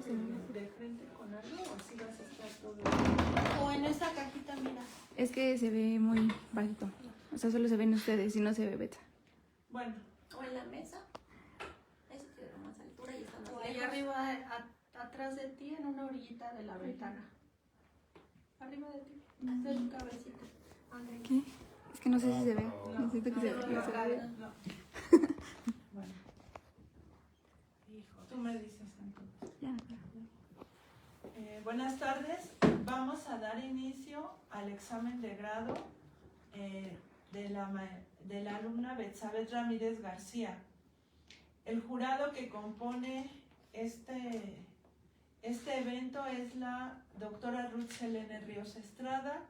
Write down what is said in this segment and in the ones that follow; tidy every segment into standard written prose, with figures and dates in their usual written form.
de frente con algo o así vas a estar todo? O en esta cajita, mira. Es que se ve muy bajito. O sea, solo se ven ustedes y no se ve Betsa. Bueno. O en la mesa. Eso tiene más altura y está más lejos. Allá arriba, atrás de ti, en una orillita de la ventana. Arriba de ti, de tu cabecita. ¿Qué? Es que no sé si se ve. Necesito que se vea. No, No se ve. no. Bueno. Hijo, tú me dices entonces. Ya. Buenas tardes. Vamos a dar inicio al examen de grado de la alumna Betsabeth Ramírez García. El jurado que compone este evento es la doctora Ruth Selene Ríos Estrada,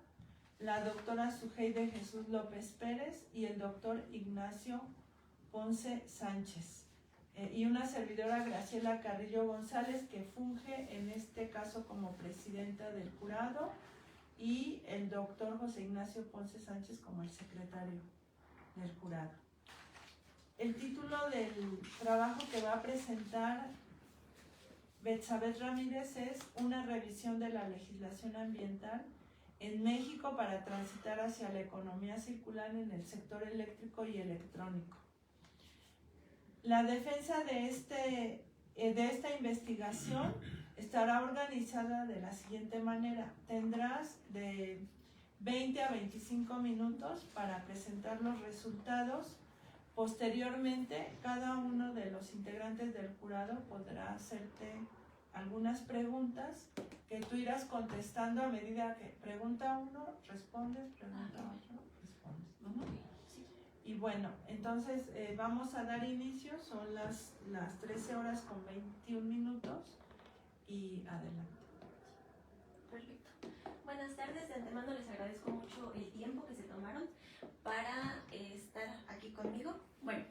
la doctora Suheide Jesús López Pérez y el doctor Ignacio Ponce Sánchez. Y una servidora, Graciela Carrillo González, que funge en este caso como presidenta del jurado, y el doctor José Ignacio Ponce Sánchez como el secretario del jurado. El título del trabajo que va a presentar Betsabeth Ramírez es Una revisión de la legislación ambiental en México para transitar hacia la economía circular en el sector eléctrico y electrónico. La defensa de esta investigación estará organizada de la siguiente manera. Tendrás de 20 a 25 minutos para presentar los resultados. Posteriormente, cada uno de los integrantes del jurado podrá hacerte algunas preguntas que tú irás contestando a medida que pregunta uno, respondes, pregunta otro, respondes. Y bueno, entonces vamos a dar inicio, son las 13 horas con 21 minutos y adelante. Perfecto. Buenas tardes, de antemano les agradezco mucho el tiempo que se tomaron para estar aquí conmigo. Bueno,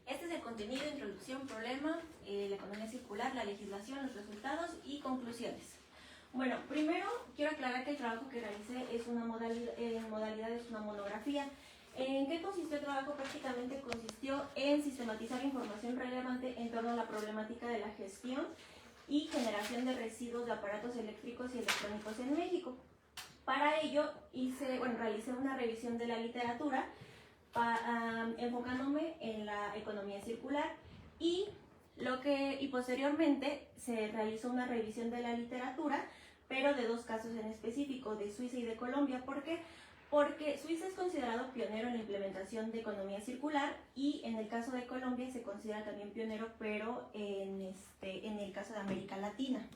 este es el contenido, introducción, problema, la economía circular, la legislación, los resultados y conclusiones. Bueno, primero quiero aclarar que el trabajo que realicé es una modalidad es una monografía. ¿En qué consistió el trabajo? Prácticamente consistió en sistematizar información relevante en torno a la problemática de la gestión y generación de residuos de aparatos eléctricos y electrónicos en México. Para ello realicé una revisión de la literatura enfocándome en la economía circular y posteriormente se realizó una revisión de la literatura, pero de dos casos en específico, de Suiza y de Colombia. ¿Por qué? Porque Suiza es considerado pionero en la implementación de economía circular y en el caso de Colombia se considera también pionero, pero en el caso de América Latina.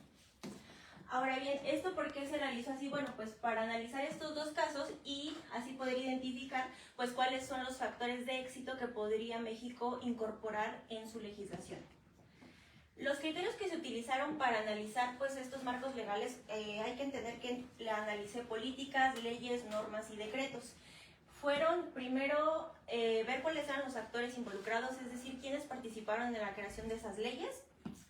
Ahora bien, ¿esto por qué se realizó así? Bueno, pues para analizar estos dos casos y así poder identificar pues cuáles son los factores de éxito que podría México incorporar en su legislación. Los criterios que se utilizaron para analizar pues estos marcos legales, hay que entender que analicé políticas, leyes, normas y decretos. Fueron primero ver cuáles eran los actores involucrados, es decir, quiénes participaron en la creación de esas leyes,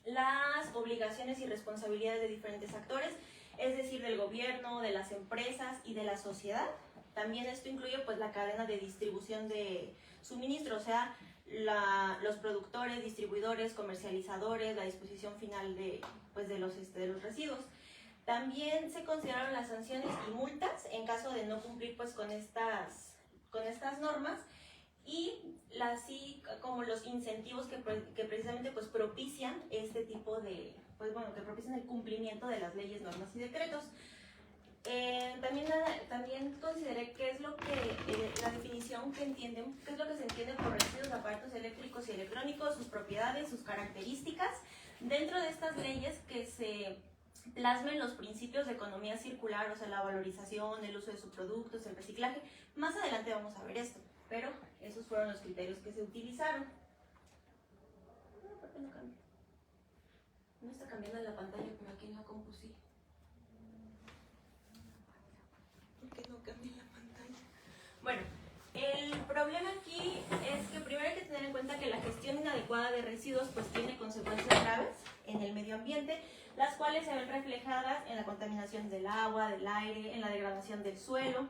las obligaciones y responsabilidades de diferentes actores, es decir, del gobierno, de las empresas y de la sociedad. También esto incluye pues la cadena de distribución de suministro, o sea, los productores, distribuidores, comercializadores, la disposición final de los residuos. También se consideraron las sanciones y multas en caso de no cumplir pues con estas normas, y así como los incentivos que precisamente pues propician este tipo de, que propician el cumplimiento de las leyes, normas y decretos. También consideré qué es lo que la definición que entienden, qué es lo que se entiende por residuos de aparatos eléctricos y electrónicos, sus propiedades, sus características, dentro de estas leyes que se plasmen los principios de economía circular, o sea, la valorización, el uso de sus productos, el reciclaje. Más adelante vamos a ver esto, pero esos fueron los criterios que se utilizaron. ¿Por qué no cambia? No está cambiando la pantalla, pero aquí en la compu sí. ¿Por qué no cambia la pantalla? Bueno, el problema aquí es que primero hay que tener en cuenta que la gestión inadecuada de residuos pues tiene consecuencias graves en el medio ambiente, las cuales se ven reflejadas en la contaminación del agua, del aire, en la degradación del suelo.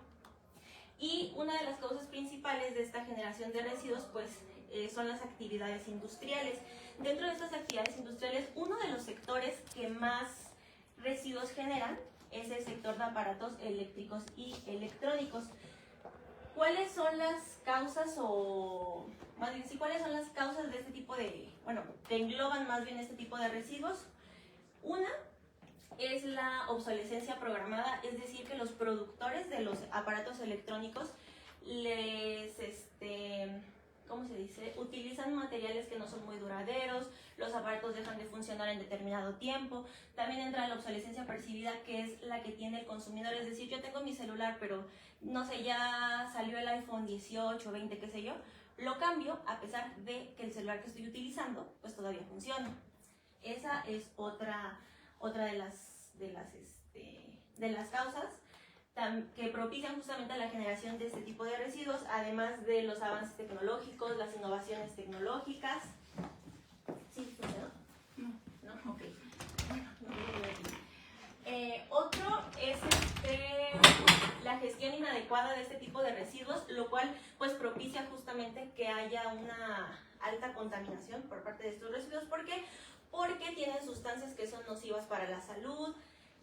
Y una de las causas principales de esta generación de residuos pues son las actividades industriales. dentro de estas actividades industriales, uno de los sectores que más residuos generan es el sector de aparatos eléctricos y electrónicos. ¿Cuáles son las causas o más bien sí, cuáles son las causas de este tipo de, bueno, que engloban más bien este tipo de residuos? Una es la obsolescencia programada, es decir, que los productores de los aparatos electrónicos les, ¿cómo se dice? Utilizan materiales que no son muy duraderos, los aparatos dejan de funcionar en determinado tiempo. También entra la obsolescencia percibida, que es la que tiene el consumidor, es decir, yo tengo mi celular, pero no sé, ya salió el iPhone 18, 20, qué sé yo, lo cambio a pesar de que el celular que estoy utilizando pues todavía funciona. Esa es otra de las causas que propician justamente la generación de este tipo de residuos, además de los avances tecnológicos, las innovaciones tecnológicas. ¿Sí funcionó? No, ok. Bueno, no voy a aquí. Otro es la gestión inadecuada de este tipo de residuos, lo cual pues propicia justamente que haya una alta contaminación por parte de estos residuos. ¿Por qué? Porque tienen sustancias que son nocivas para la salud.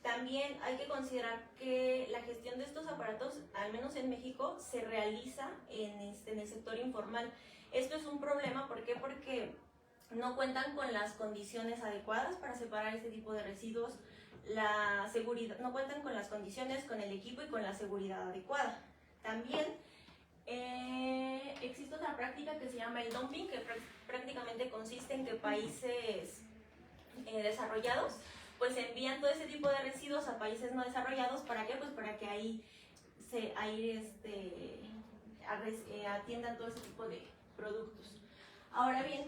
También hay que considerar que la gestión de estos aparatos, al menos en México, se realiza en el sector informal. Esto es un problema, ¿por qué? Porque no cuentan con las condiciones adecuadas para separar este tipo de residuos, la seguridad, no cuentan con las condiciones, con el equipo y con la seguridad adecuada. También existe otra práctica que se llama el dumping, que prácticamente consiste en que países desarrollados pues envían todo ese tipo de residuos a países no desarrollados. ¿Para qué? Pues para que ahí atiendan todo ese tipo de productos. Ahora bien,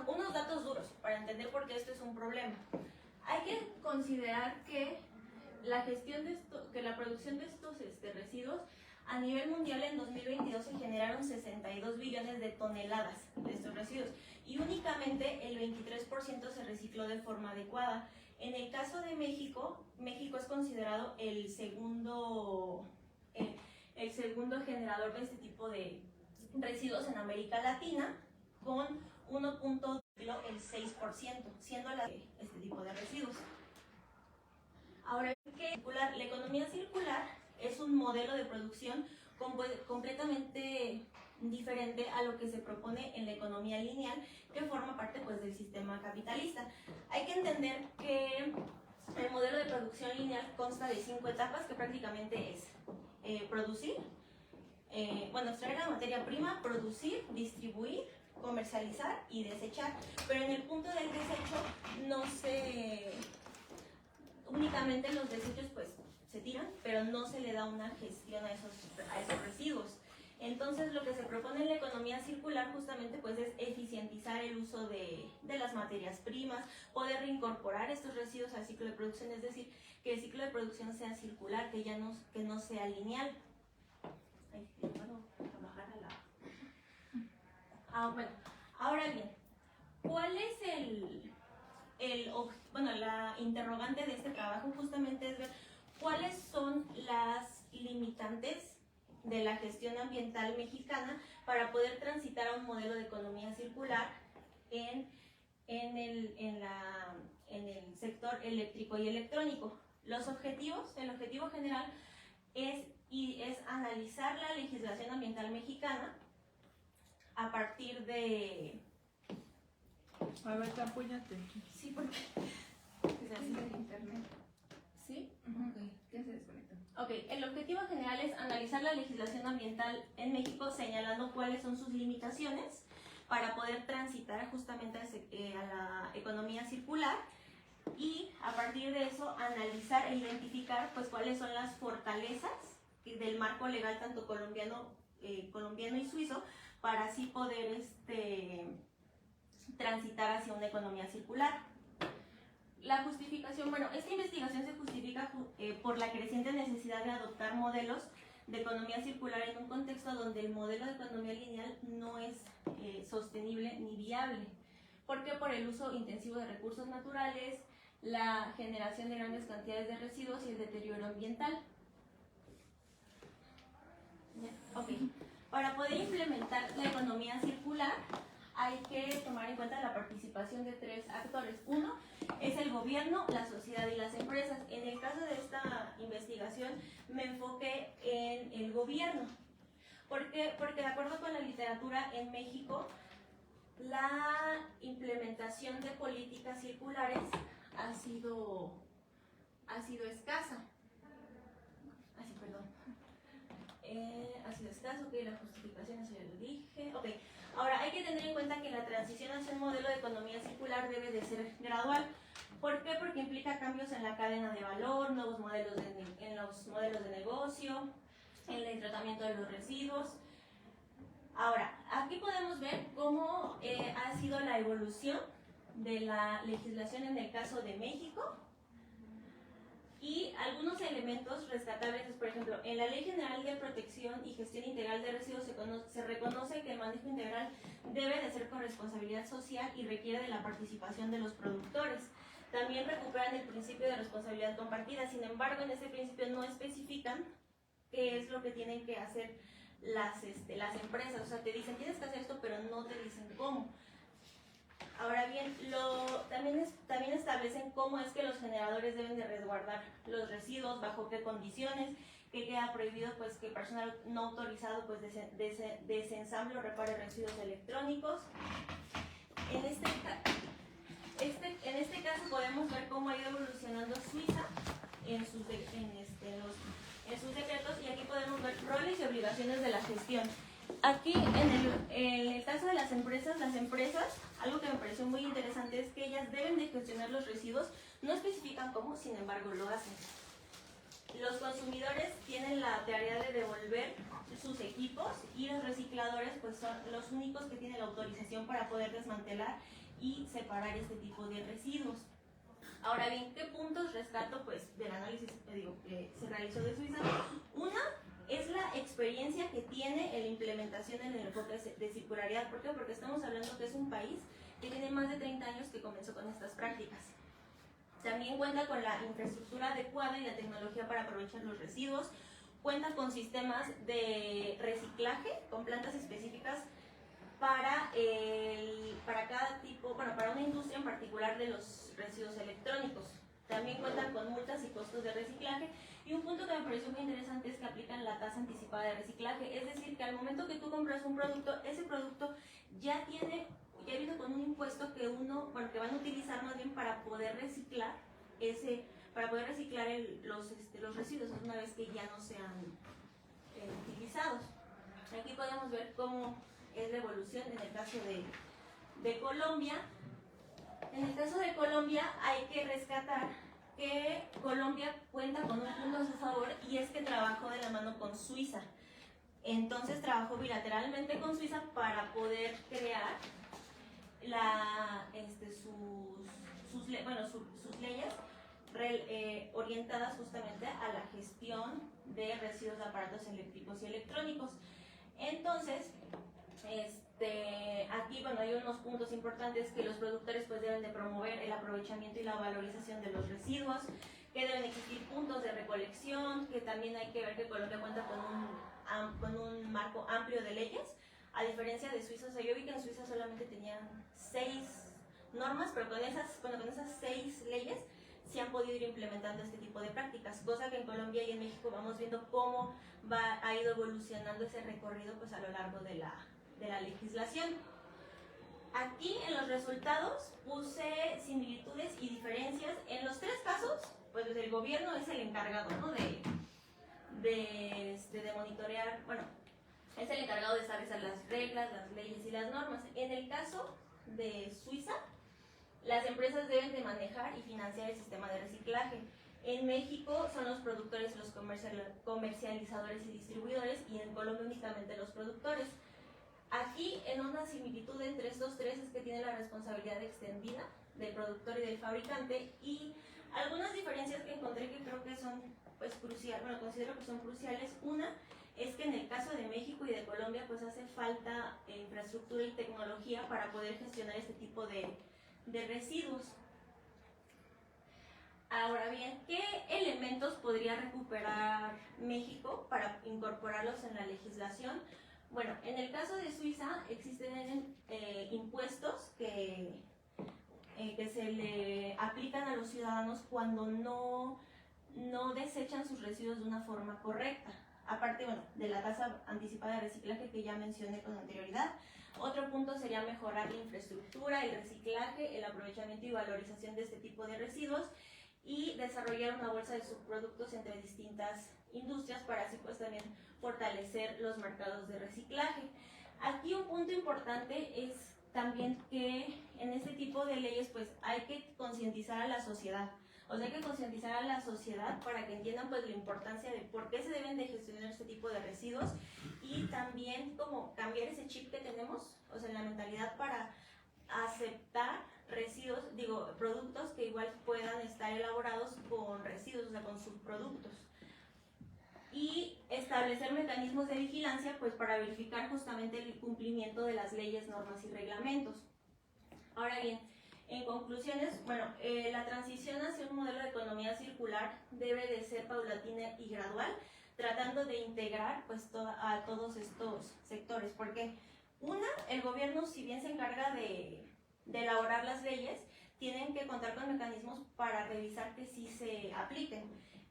unos datos duros para entender por qué esto es un problema. Hay que considerar que la producción de estos residuos a nivel mundial en 2022 se generaron 62 billones de toneladas de estos residuos y únicamente el 23% se recicló de forma adecuada. En el caso de México, México es considerado el segundo generador de este tipo de residuos en América Latina, con 1.2 el 6%, siendo este tipo de residuos. Ahora, la economía circular es un modelo de producción completamente diferente a lo que se propone en la economía lineal, que forma parte pues del sistema capitalista. Hay que entender que el modelo de producción lineal consta de 5 etapas, que prácticamente es producir, extraer la materia prima, producir, distribuir, comercializar y desechar. Pero en el punto del desecho únicamente los desechos pues se tiran, pero no se le da una gestión a esos residuos. Entonces lo que se propone en la economía circular justamente pues es eficientizar el uso de las materias primas, poder reincorporar estos residuos al ciclo de producción, es decir, que el ciclo de producción sea circular, que no sea lineal. Ahora bien, ¿cuál es la interrogante de este trabajo? Justamente es ver cuáles son las limitantes de la gestión ambiental mexicana para poder transitar a un modelo de economía circular en el sector eléctrico y electrónico. El objetivo general es analizar la legislación ambiental mexicana a partir de... A ver, apóyate. Sí, porque... internet. ¿Sí? Ok, ya se desconectó. Ok, el objetivo general es analizar la legislación ambiental en México, señalando cuáles son sus limitaciones para poder transitar justamente a la economía circular, y a partir de eso analizar e identificar pues cuáles son las fortalezas del marco legal tanto colombiano y suizo, para así poder transitar hacia una economía circular. La justificación, esta investigación se justifica por la creciente necesidad de adoptar modelos de economía circular en un contexto donde el modelo de economía lineal no es sostenible ni viable. ¿Por qué? Por el uso intensivo de recursos naturales, la generación de grandes cantidades de residuos y el deterioro ambiental. Ok. Para poder implementar la economía circular hay que tomar en cuenta la participación de 3 actores. Uno es el gobierno, la sociedad y las empresas. En el caso de esta investigación me enfoqué en el gobierno. ¿Por qué? Porque de acuerdo con la literatura en México, la implementación de políticas circulares ha sido escasa. Ha sido escaso, ok, la justificación, eso ya lo dije. Ok, ahora hay que tener en cuenta que la transición hacia un modelo de economía circular debe de ser gradual. ¿Por qué? Porque implica cambios en la cadena de valor, nuevos modelos en los modelos de negocio, en el tratamiento de los residuos. Ahora, aquí podemos ver cómo ha sido la evolución de la legislación en el caso de México. Y algunos elementos rescatables es, por ejemplo, en la Ley General de Protección y Gestión Integral de Residuos se reconoce que el manejo integral debe de ser con responsabilidad social y requiere de la participación de los productores. También recuperan el principio de responsabilidad compartida, sin embargo, en este principio no especifican qué es lo que tienen que hacer las empresas. O sea, te dicen, tienes que hacer esto, pero no te dicen cómo. Ahora bien, también establecen cómo es que los generadores deben de resguardar los residuos, bajo qué condiciones, que queda prohibido pues que personal no autorizado pues desensamble o repare residuos electrónicos. En este caso podemos ver cómo ha ido evolucionando Suiza en sus decretos, y aquí podemos ver roles y obligaciones de la gestión. Aquí, en el caso de las empresas, algo que me pareció muy interesante es que ellas deben de gestionar los residuos, no especifican cómo, sin embargo lo hacen. Los consumidores tienen la tarea de devolver sus equipos y los recicladores pues son los únicos que tienen la autorización para poder desmantelar y separar este tipo de residuos. Ahora bien, ¿qué puntos rescato pues del análisis que se realizó de Suiza? Una es la experiencia que tiene en la implementación en el enfoque de circularidad. ¿Por qué? Porque estamos hablando que es un país que tiene más de 30 años que comenzó con estas prácticas. También cuenta con la infraestructura adecuada y la tecnología para aprovechar los residuos. Cuenta con sistemas de reciclaje, con plantas específicas para cada tipo, bueno, para una industria en particular de los residuos electrónicos. También cuentan con multas y costos de reciclaje. Y un punto que me pareció muy interesante es que aplican la tasa anticipada de reciclaje. Es decir, que al momento que tú compras un producto, ese producto ya viene con un impuesto que van a utilizar más bien para poder reciclar los residuos una vez que ya no sean utilizados. Aquí podemos ver cómo es la evolución en el caso de Colombia. En el caso de Colombia hay que rescatar que Colombia cuenta con un punto a su favor, y es que trabajó de la mano con Suiza. Entonces trabajó bilateralmente con Suiza para poder crear sus leyes orientadas justamente a la gestión de residuos de aparatos eléctricos y electrónicos. Entonces, aquí hay unos puntos importantes que los productores pues deben de promover el aprovechamiento y la valorización de los residuos, que deben existir puntos de recolección, que también hay que ver que Colombia cuenta con un marco amplio de leyes, a diferencia de Suiza. O sea, yo vi que en Suiza solamente tenían 6 normas, pero con esas 6 leyes se han podido ir implementando este tipo de prácticas, cosa que en Colombia y en México vamos viendo cómo ha ido evolucionando ese recorrido pues a lo largo de la legislación. Aquí en los resultados puse similitudes y diferencias. En los 3 casos, pues el gobierno es el encargado, ¿no? de monitorear, es el encargado de establecer las reglas, las leyes y las normas. En el caso de Suiza, las empresas deben de manejar y financiar el sistema de reciclaje. En México son los productores, los comercializadores y distribuidores, y en Colombia únicamente los productores. Aquí, en una similitud entre estos 3, es que tiene la responsabilidad extendida del productor y del fabricante, y algunas diferencias que encontré que creo que son pues considero que son cruciales. Una es que en el caso de México y de Colombia pues hace falta infraestructura y tecnología para poder gestionar este tipo de residuos. Ahora bien, ¿qué elementos podría recuperar México para incorporarlos en la legislación? Bueno, en el caso de Suiza existen impuestos que se le aplican a los ciudadanos cuando no desechan sus residuos de una forma correcta. Aparte, bueno, de la tasa anticipada de reciclaje que ya mencioné con anterioridad. Otro punto sería mejorar la infraestructura, el reciclaje, el aprovechamiento y valorización de este tipo de residuos y desarrollar una bolsa de subproductos entre distintas industrias para así pues también fortalecer los mercados de reciclaje. Aquí un punto importante es también que en este tipo de leyes pues hay que concientizar a la sociedad. O sea, hay que concientizar a la sociedad para que entiendan pues la importancia de por qué se deben de gestionar este tipo de residuos y también como cambiar ese chip que tenemos, o sea, la mentalidad para aceptar residuos, productos que igual puedan estar elaborados con residuos, o sea, con subproductos. Y establecer mecanismos de vigilancia pues para verificar justamente el cumplimiento de las leyes, normas y reglamentos. Ahora bien, en conclusiones, bueno, la transición hacia un modelo de economía circular debe de ser paulatina y gradual, tratando de integrar pues a todos estos sectores, porque el gobierno, si bien se encarga de elaborar las leyes, tienen que contar con mecanismos para revisar que sí se apliquen.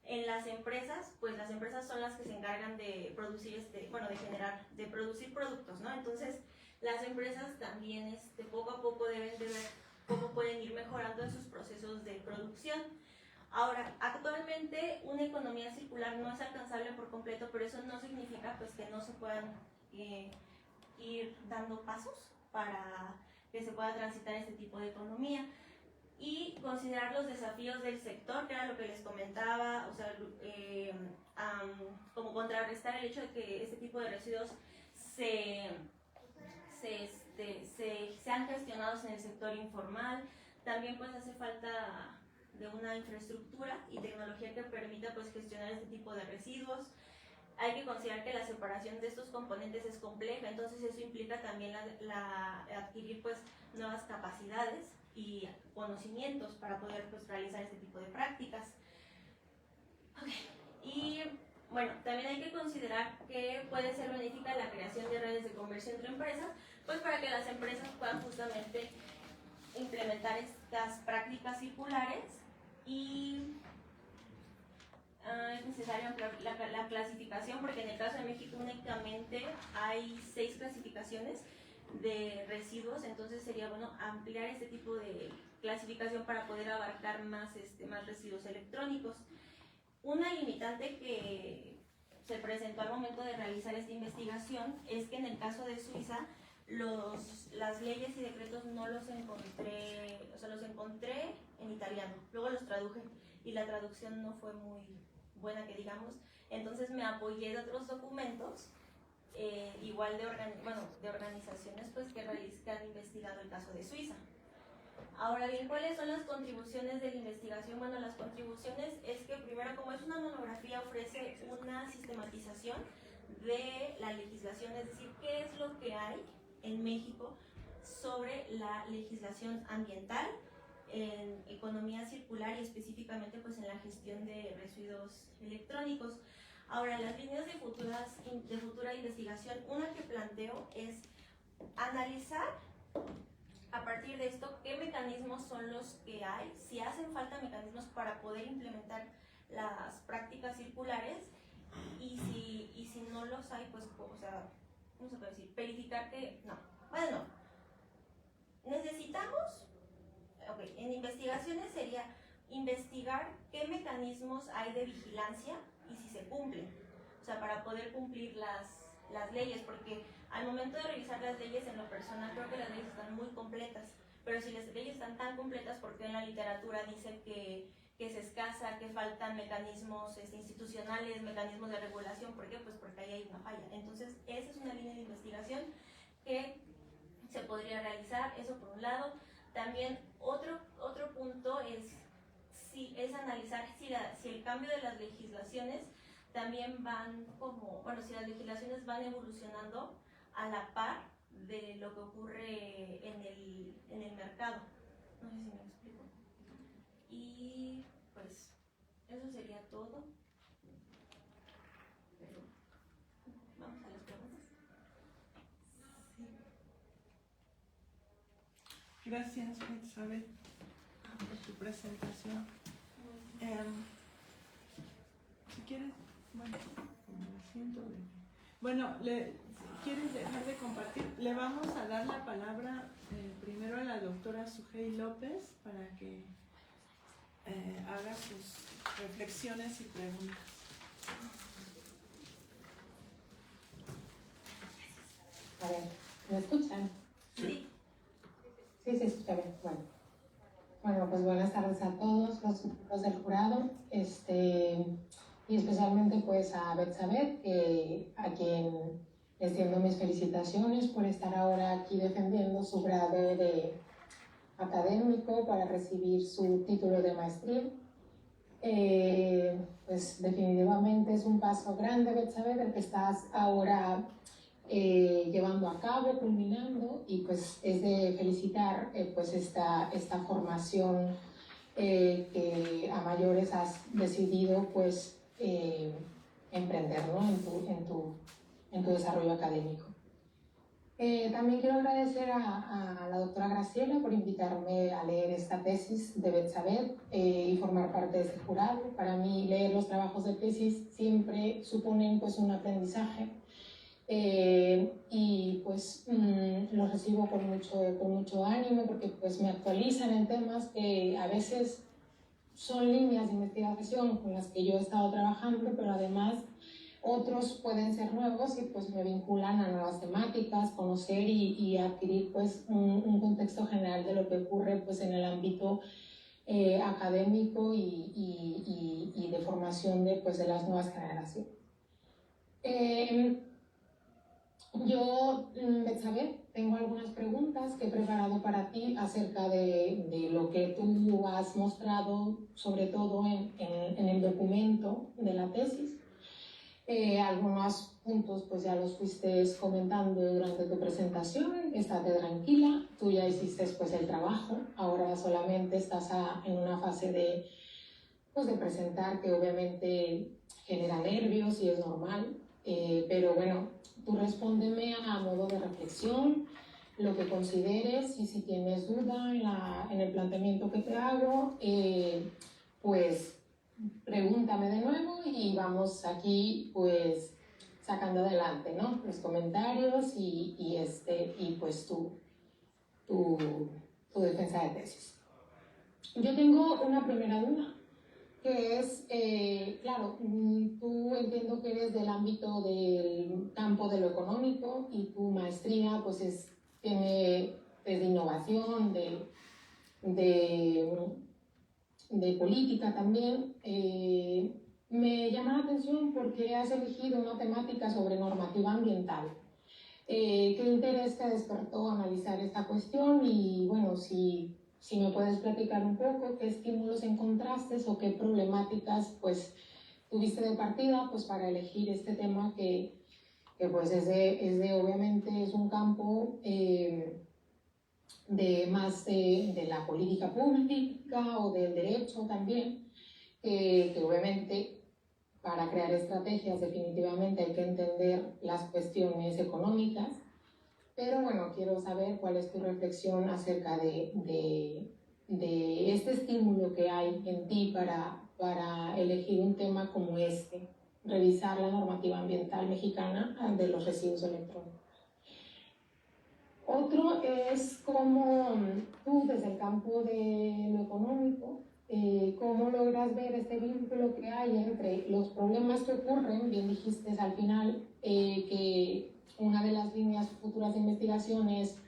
En las empresas, pues las empresas son las que se encargan de producir, de producir productos, ¿no? Entonces, las empresas también poco a poco deben de ver cómo pueden ir mejorando en sus procesos de producción. Ahora, actualmente una economía circular no es alcanzable por completo, pero eso no significa pues que no se puedan ir dando pasos para que se pueda transitar este tipo de economía y considerar los desafíos del sector, que era lo que les comentaba, o sea, como contrarrestar el hecho de que este tipo de residuos sean gestionados en el sector informal. También pues hace falta de una infraestructura y tecnología que permita pues gestionar este tipo de residuos. Hay que considerar que la separación de estos componentes es compleja, entonces eso implica también adquirir pues nuevas capacidades y conocimientos para poder pues realizar este tipo de prácticas. Okay. Y bueno, también hay que considerar que puede ser benéfica la creación de redes de comercio entre empresas, pues para que las empresas puedan justamente implementar estas prácticas circulares y es necesario ampliar la clasificación, porque en el caso de México únicamente hay 6 clasificaciones de residuos, entonces sería bueno ampliar este tipo de clasificación para poder abarcar más residuos electrónicos. Una limitante que se presentó al momento de realizar esta investigación es que en el caso de Suiza las leyes y decretos no los encontré, o sea, los encontré en italiano, luego los traduje y la traducción no fue muy buena, que digamos, entonces me apoyé de otros documentos, igual de organizaciones pues, que han investigado el caso de Suiza. Ahora bien, ¿cuáles son las contribuciones de la investigación? Bueno, las contribuciones es que primero, como es una monografía, ofrece una sistematización de la legislación, es decir, qué es lo que hay en México sobre la legislación ambiental, en economía circular y específicamente pues en la gestión de residuos electrónicos. Ahora, las líneas de futura investigación, una que planteo es analizar a partir de esto qué mecanismos son los que hay, si hacen falta mecanismos para poder implementar las prácticas circulares y si no los hay, pues, o sea, ¿cómo se puede decir? Verificar que no. Bueno, necesitamos, en investigaciones sería investigar qué mecanismos hay de vigilancia y si se cumplen, o sea, para poder cumplir las leyes, porque al momento de revisar las leyes en lo personal creo que las leyes están muy completas, pero si las leyes están tan completas, porque en la literatura dice que es escasa, que faltan mecanismos institucionales, mecanismos de regulación? ¿Por qué? Pues porque ahí hay una falla. Entonces esa es una línea de investigación que se podría realizar, eso por un lado. También otro punto es analizar si el cambio de las legislaciones también van si las legislaciones van evolucionando a la par de lo que ocurre en el mercado. No sé si me explico. Y pues eso sería todo. Pero vamos a las preguntas. Gracias, Elizabeth, por tu presentación. Si quieres, bueno, como me siento de... Bueno, ¿quieres dejar de compartir? Le vamos a dar la palabra primero a la doctora Sujei López para que haga sus reflexiones y preguntas. A ver, ¿me escuchan? Sí. Sí, se escucha bien. Bueno, pues buenas tardes a todos los miembros del jurado, y especialmente pues a Betsabé, a quien extiendo mis felicitaciones por estar ahora aquí defendiendo su grado de académico para recibir su título de maestría. Pues definitivamente es un paso grande, Betsabé, el que estás ahora llevando a cabo, culminando, y pues es de felicitar pues esta formación que a mayores has decidido pues emprender, ¿no? en tu desarrollo académico. También quiero agradecer a la doctora Graciela por invitarme a leer esta tesis de Betsabé y formar parte de este jurado. Para mí leer los trabajos de tesis siempre suponen pues un aprendizaje. Y pues lo recibo con mucho ánimo porque pues me actualizan en temas que a veces son líneas de investigación con las que yo he estado trabajando, pero además otros pueden ser nuevos y pues me vinculan a nuevas temáticas, conocer y adquirir pues un contexto general de lo que ocurre pues en el ámbito académico y de formación de las nuevas generaciones. Yo, Betsabé, tengo algunas preguntas que he preparado para ti acerca de lo que tú has mostrado, sobre todo en el documento de la tesis. Algunos puntos pues ya los fuiste comentando durante tu presentación, estate tranquila, tú ya hiciste pues el trabajo, ahora solamente estás en una fase de presentar, que obviamente genera nervios y es normal, pero bueno, tú respóndeme a modo de reflexión, lo que consideres, y si tienes duda en el planteamiento que te hago, pues pregúntame de nuevo y vamos aquí pues sacando adelante, ¿no? Los comentarios y pues tu defensa de tesis. Yo tengo una primera duda, que es, claro, tú entiendo que eres del ámbito del campo de lo económico y tu maestría pues tiene de innovación, de política también. Me llama la atención porque has elegido una temática sobre normativa ambiental. ¿Qué interés te despertó analizar esta cuestión? Y bueno, si me puedes platicar un poco qué estímulos encontraste o qué problemáticas pues tuviste de partida pues para elegir este tema que pues obviamente es un campo de la política pública o del derecho también, que obviamente para crear estrategias definitivamente hay que entender las cuestiones económicas, pero bueno, quiero saber cuál es tu reflexión acerca de este estímulo que hay en ti para elegir un tema como este, revisar la normativa ambiental mexicana de los residuos electrónicos. Otro es cómo tú, desde el campo de lo económico, cómo logras ver este vínculo que hay entre los problemas que ocurren. Bien dijiste al final que una de las líneas futuras de investigación es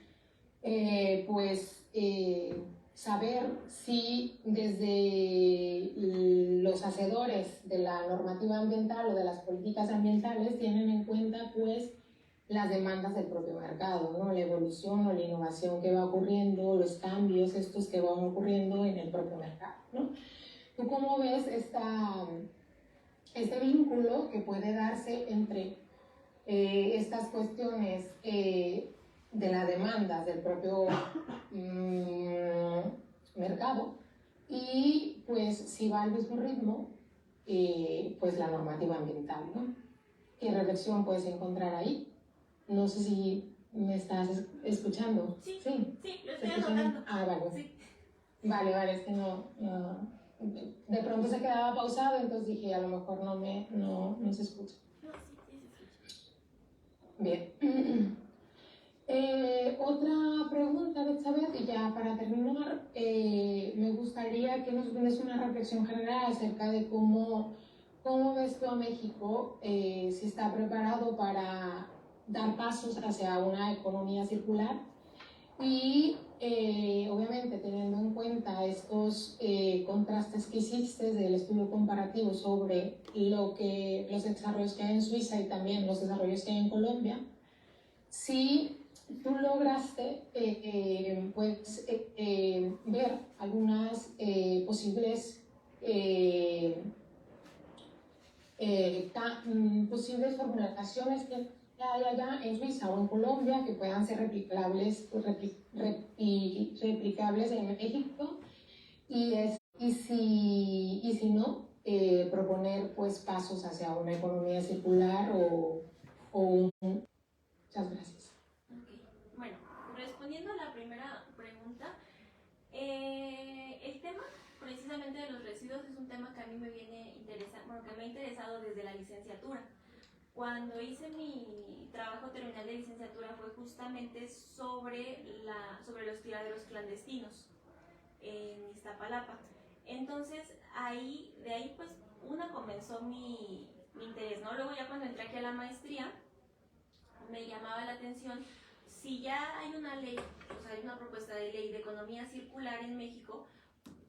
saber si desde los hacedores de la normativa ambiental o de las políticas ambientales tienen en cuenta pues las demandas del propio mercado, ¿no? La evolución o la innovación que va ocurriendo, los cambios estos que van ocurriendo en el propio mercado, ¿no? ¿Tú cómo ves este vínculo que puede darse entre estas cuestiones de las demandas del propio mercado y pues si va al mismo ritmo pues la normativa ambiental, ¿no? ¿Qué reflexión puedes encontrar ahí? No sé si ¿Me estás escuchando? Sí, Sí, sí, lo ¿te estoy escucho bien? anotando. Ah, vale. Sí. Vale, es que de pronto se quedaba pausado, entonces dije, a lo mejor no se escucha. No, sí, sí, sí. Bien. Otra pregunta, Elizabeth, y ya para terminar, me gustaría que nos des una reflexión general acerca de cómo ves tú a México, si está preparado para dar pasos hacia una economía circular y obviamente teniendo en cuenta estos contrastes que hiciste del estudio comparativo sobre los desarrollos que hay en Suiza y también los desarrollos que hay en Colombia, si tú lograste ver algunas posibles posibles formulaciones que hay allá en Suiza o en Colombia que puedan ser replicables en México y si no, proponer pues pasos hacia una economía circular o muchas gracias. Okay. Bueno, respondiendo a la primera pregunta, el tema precisamente de los residuos es un tema que a mí me viene interesando, bueno, que me ha interesado desde la licenciatura. Cuando hice mi trabajo terminal de licenciatura fue justamente sobre los tiraderos clandestinos en Iztapalapa. Entonces, de ahí pues una comenzó mi interés, ¿no? Luego ya cuando entré aquí a la maestría, me llamaba la atención si ya hay una ley, o sea, hay una propuesta de ley de economía circular en México,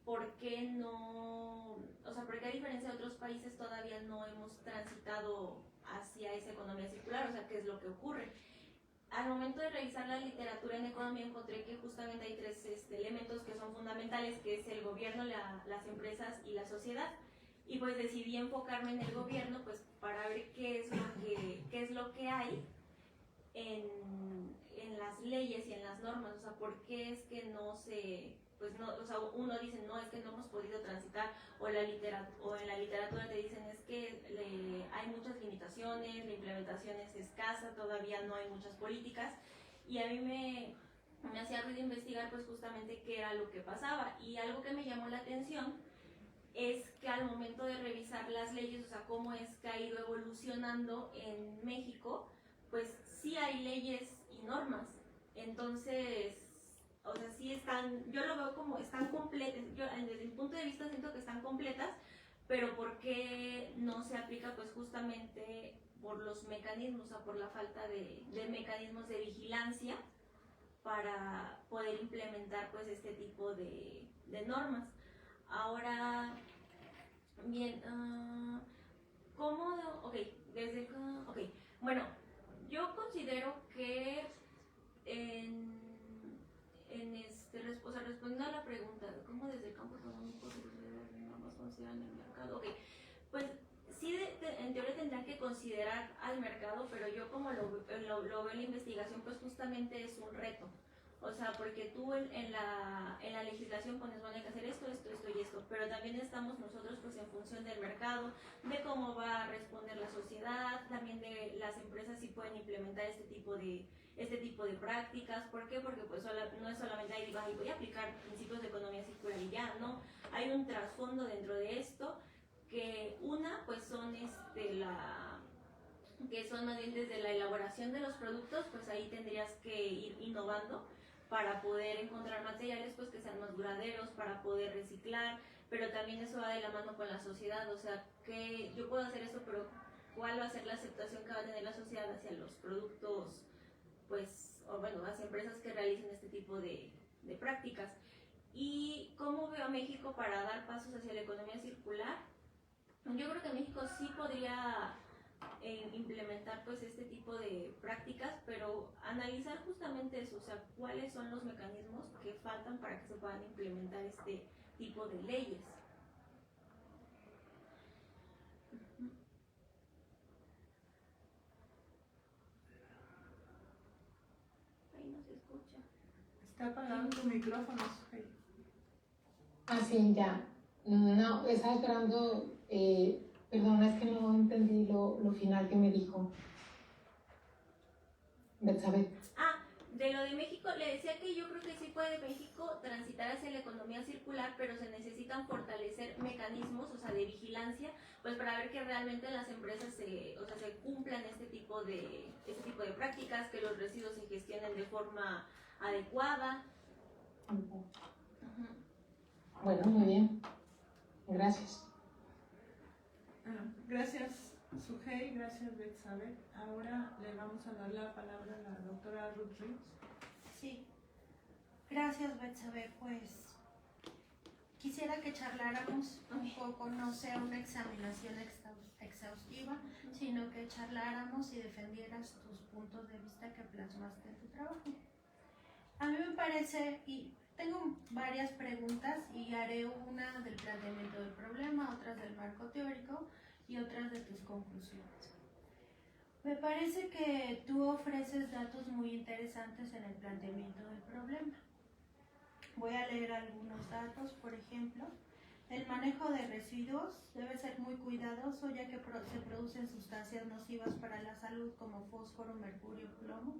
¿por qué no, o sea, por qué a diferencia de otros países todavía no hemos transitado hacia esa economía circular? O sea, ¿qué es lo que ocurre? Al momento de revisar la literatura en economía encontré que justamente hay tres elementos que son fundamentales, que es el gobierno, las empresas y la sociedad. Y pues decidí enfocarme en el gobierno pues para ver qué es lo que hay en las leyes y en las normas, o sea, por qué es que no se, pues no, o sea, uno dice, no, es que no hemos podido transitar, o en la literatura te dicen, es que hay muchas limitaciones, la implementación es escasa, todavía no hay muchas políticas, y a mí me hacía ruido investigar pues justamente qué era lo que pasaba, y algo que me llamó la atención es que al momento de revisar las leyes, o sea, cómo es que ha ido evolucionando en México, pues sí hay leyes y normas, entonces, o sea, sí están, yo lo veo como están completas, yo desde mi punto de vista siento que están completas, pero ¿por qué no se aplica? Pues justamente por los mecanismos, o sea, por la falta de mecanismos de vigilancia para poder implementar pues este tipo de normas. Ahora, bien, ¿cómo? Ok, bueno, yo considero que respondiendo a la pregunta, ¿cómo desde el campo económico se normas consideran el mercado? Ok, pues sí, en teoría tendrán que considerar al mercado, pero yo como lo veo en la investigación, pues justamente es un reto. O sea, porque tú en la legislación pones, bueno, hay que hacer esto y esto, pero también estamos nosotros pues en función del mercado, de cómo va a responder la sociedad, también de las empresas si pueden implementar este tipo de prácticas. ¿Por qué? Porque pues no es solamente ahí digo, voy a aplicar principios de economía circular y ya, ¿no? Hay un trasfondo dentro de esto que pues son que son más bien desde la elaboración de los productos, pues ahí tendrías que ir innovando para poder encontrar materiales pues que sean más duraderos, para poder reciclar, pero también eso va de la mano con la sociedad, o sea, que yo puedo hacer esto, pero ¿cuál va a ser la aceptación que va a tener la sociedad hacia los productos, pues, o bueno, hacia empresas que realicen este tipo de prácticas? ¿Y cómo veo a México para dar pasos hacia la economía circular? Yo creo que México sí podría implementar pues este tipo de prácticas, pero analizar justamente eso, o sea, cuáles son los mecanismos que faltan para que se puedan implementar este tipo de leyes. Ahí no se escucha. Está apagado tu micrófono, Sujei. Ah, sí, ya. No, estaba esperando, perdona, es que no entendí lo final que me dijo. Betsabe. De lo de México, le decía que yo creo que sí puede México transitar hacia la economía circular, pero se necesitan fortalecer mecanismos, o sea, de vigilancia, pues para ver que realmente las empresas se cumplan este tipo de prácticas, que los residuos se gestionen de forma adecuada. Bueno, muy bien. Gracias. Gracias, Sujei, gracias, Betsabe. Ahora le vamos a dar la palabra a la doctora Ruth Ritz. Sí, gracias Betsabe. Pues quisiera que charláramos un poco, no sea una examinación exhaustiva, sino que charláramos y defendieras tus puntos de vista que plasmaste en tu trabajo. A mí me parece, y tengo varias preguntas y haré una del planteamiento del problema, otras del marco teórico y otras de tus conclusiones. Me parece que tú ofreces datos muy interesantes en el planteamiento del problema. Voy a leer algunos datos, por ejemplo. El manejo de residuos debe ser muy cuidadoso ya que se producen sustancias nocivas para la salud como fósforo, mercurio, plomo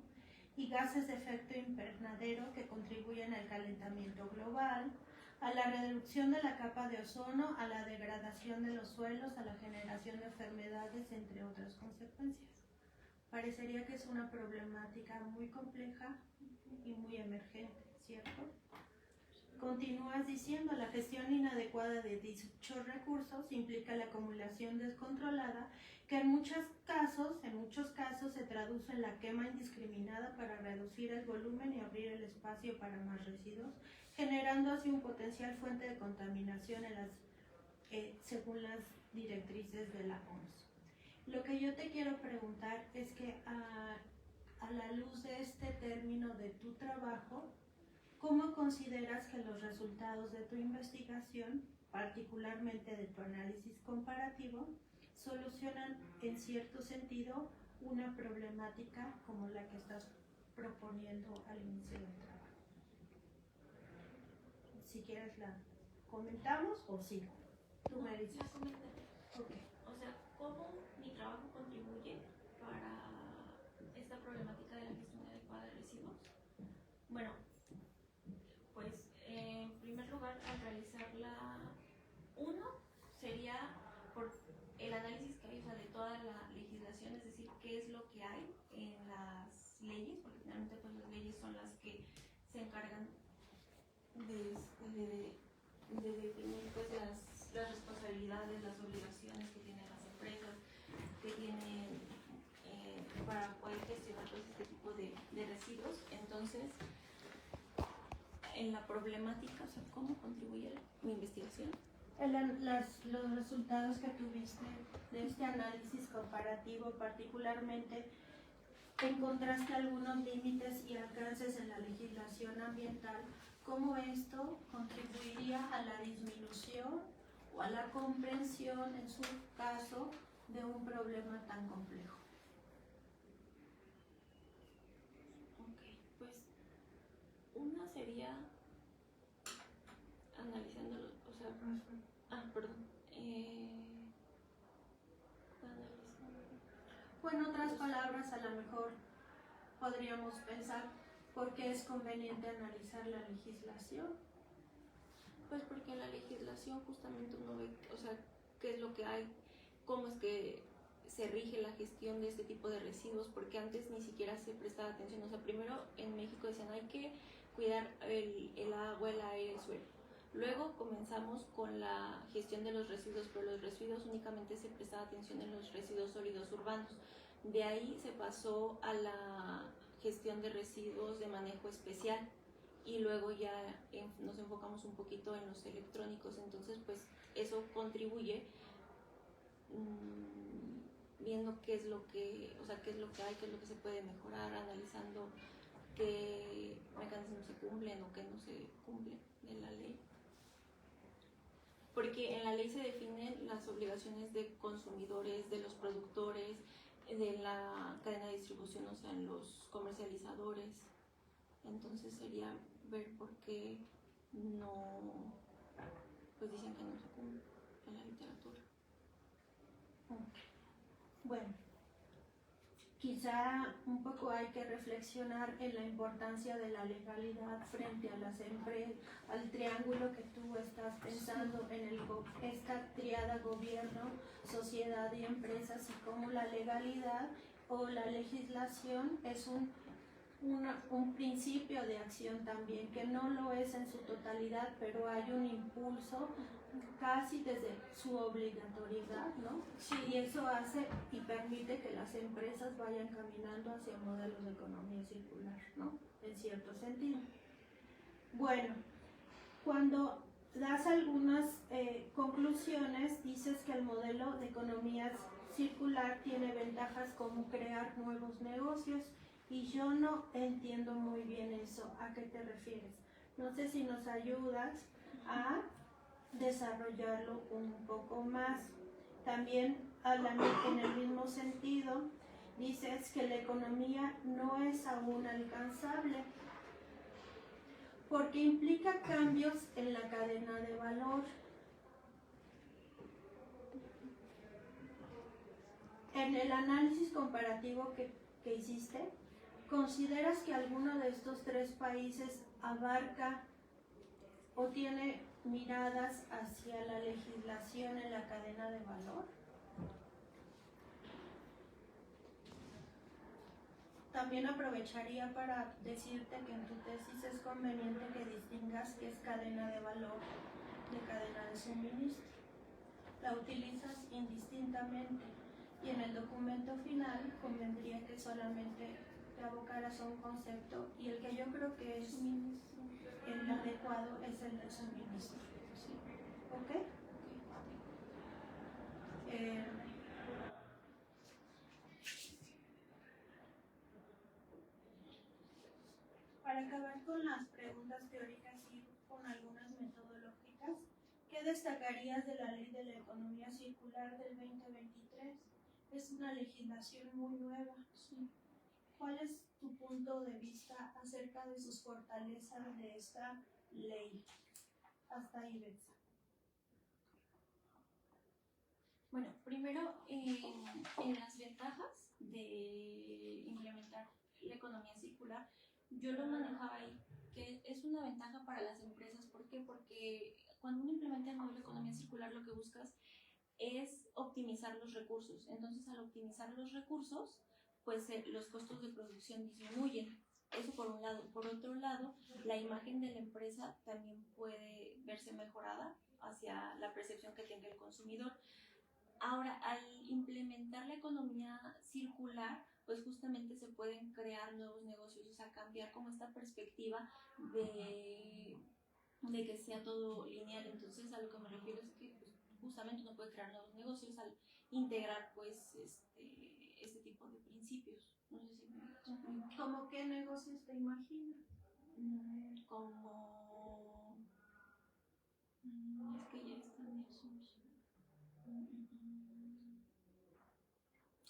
y gases de efecto invernadero que contribuyen al calentamiento global, a la reducción de la capa de ozono, a la degradación de los suelos, a la generación de enfermedades, entre otras consecuencias. Parecería que es una problemática muy compleja y muy emergente, ¿cierto? Continúas diciendo, la gestión inadecuada de dichos recursos implica la acumulación descontrolada que en muchos casos se traduce en la quema indiscriminada para reducir el volumen y abrir el espacio para más residuos, generando así un potencial fuente de contaminación según las directrices de la OMS. Lo que yo te quiero preguntar es que a la luz de este término de tu trabajo, ¿cómo consideras que los resultados de tu investigación, particularmente de tu análisis comparativo, solucionan en cierto sentido una problemática como la que estás proponiendo al inicio del trabajo? Si quieres la comentamos o sigo. Tú me dices. La comentaré. Okay. O sea, ¿cómo mi trabajo contribuye para esta problemática de la gestión adecuada de residuos? Bueno, pues en primer lugar, al realizarla, uno sería por el análisis que hay, o sea, de toda la legislación, es decir, qué es lo que hay en las leyes, porque finalmente pues las leyes son las que se encargan de definir pues las responsabilidades, las obligaciones que tienen las empresas, que tienen para poder gestionar pues, este tipo de residuos. Entonces, en la problemática, o sea, ¿cómo contribuye mi investigación? Los resultados que tuviste de este análisis comparativo, particularmente, ¿encontraste algunos límites y alcances en la legislación ambiental? ¿Cómo esto contribuiría a la disminución o a la comprensión, en su caso, de un problema tan complejo? Ok, pues una sería analizándolo, o sea, perdón, O en otras palabras, a lo mejor podríamos pensar por qué es conveniente analizar la legislación. Pues porque en la legislación justamente uno ve, o sea, qué es lo que hay, cómo es que se rige la gestión de este tipo de residuos, porque antes ni siquiera se prestaba atención. O sea, primero en México decían hay que cuidar el agua, el aire, el suelo. Luego comenzamos con la gestión de los residuos, pero los residuos únicamente se prestaba atención en los residuos sólidos urbanos. De ahí se pasó a la gestión de residuos de manejo especial y luego ya nos enfocamos un poquito en los electrónicos. Entonces, pues eso contribuye viendo qué es lo que, o sea, qué es lo que hay, qué es lo que se puede mejorar, analizando qué mecanismos se cumplen o qué no se cumplen de la ley. Porque en la ley se definen las obligaciones de consumidores, de los productores, de la cadena de distribución, o sea, en los comercializadores. Entonces sería ver por qué no, pues dicen que no se cumple en la literatura. Bueno, Quizá un poco hay que reflexionar en la importancia de la legalidad frente a las empresas, al triángulo que tú estás pensando en esta triada gobierno, sociedad y empresas, y cómo la legalidad o la legislación es un principio de acción también, que no lo es en su totalidad, pero hay un impulso casi desde su obligatoriedad, ¿no? Sí, y eso hace y permite que las empresas vayan caminando hacia modelos de economía circular, ¿no? En cierto sentido. Bueno, cuando das algunas conclusiones, dices que el modelo de economía circular tiene ventajas como crear nuevos negocios, y yo no entiendo muy bien eso. ¿A qué te refieres? No sé si nos ayudas a desarrollarlo un poco más. También en el mismo sentido, dices que la economía no es aún alcanzable porque implica cambios en la cadena de valor. En el análisis comparativo que hiciste, ¿consideras que alguno de estos tres países abarca o tiene miradas hacia la legislación en la cadena de valor? También aprovecharía para decirte que en tu tesis es conveniente que distingas qué es cadena de valor de cadena de suministro. La utilizas indistintamente, y en el documento final convendría que solamente te abocaras a un concepto, y el que yo creo que es el adecuado es el del suministro. ¿Sí? ¿Ok? Para acabar con las preguntas teóricas y con algunas metodológicas, ¿qué destacarías de la Ley de la Economía Circular del 2023? Es una legislación muy nueva. Sí. ¿Cuál es tu punto de vista acerca de sus fortalezas de esta ley? Hasta ahí, Betsa. Bueno, primero, en las ventajas de implementar la economía circular, yo lo manejaba ahí, que es una ventaja para las empresas. ¿Por qué? Porque cuando uno implementa el modelo de economía circular, lo que buscas es optimizar los recursos. Entonces, al optimizar los recursos, pues los costos de producción disminuyen. Eso por un lado. Por otro lado, la imagen de la empresa también puede verse mejorada hacia la percepción que tenga el consumidor. Ahora, al implementar la economía circular, pues justamente se pueden crear nuevos negocios, o sea, cambiar como esta perspectiva de que sea todo lineal. Entonces, a lo que me refiero es que pues, justamente uno puede crear nuevos negocios al integrar pues este tipo de principios. No sé si me explico. ¿Cómo qué negocios te imaginas? Como... es que ya están esos...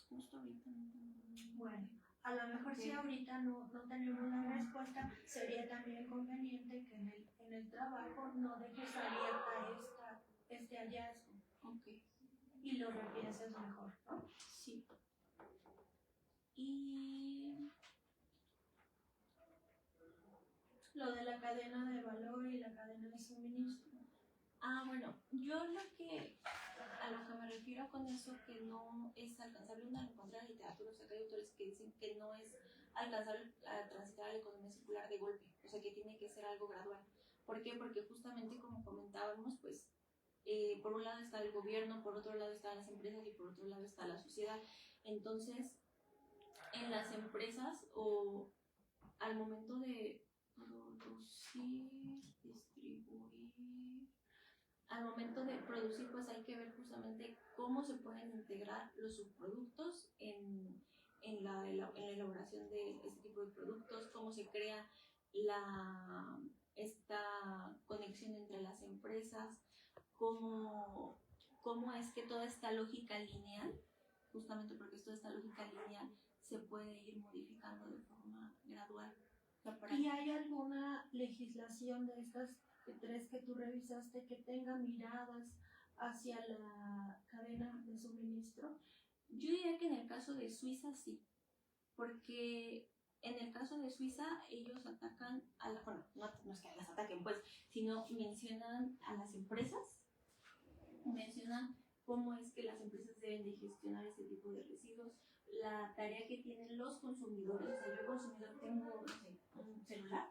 justo ahorita no tengo... Bueno, a lo mejor si ahorita no tenemos la respuesta, sería también conveniente que en el trabajo no dejes abierta este hallazgo. Ok. Y lo repienses mejor, ¿no? Sí. Y lo de la cadena de valor y la cadena de suministro. bueno, yo a lo que me refiero con eso, que no es alcanzable, una encuentra en la literatura, o sea, que hay autores que dicen que no es alcanzable a transitar a la economía circular de golpe, o sea, que tiene que ser algo gradual. ¿Por qué? Porque justamente como comentábamos, pues por un lado está el gobierno, por otro lado están las empresas y por otro lado está la sociedad. Entonces, en las empresas o al momento de producir, distribuir, al momento de producir, pues hay que ver justamente cómo se pueden integrar los subproductos en la elaboración de este tipo de productos, cómo se crea esta conexión entre las empresas, cómo es que toda esta lógica lineal, justamente porque toda esta lógica lineal se puede ir modificando de forma gradual. ¿Y hay alguna legislación de estas tres que tú revisaste que tenga miradas hacia la cadena de suministro? Yo diría que en el caso de Suiza sí. porque en el caso de Suiza ellos atacan a la, bueno, no es que las ataquen pues, sino mencionan a las empresas, mencionan cómo es que las empresas deben de gestionar este tipo de residuos, la tarea que tienen los consumidores. O sea, yo consumidor tengo, no sé, un celular,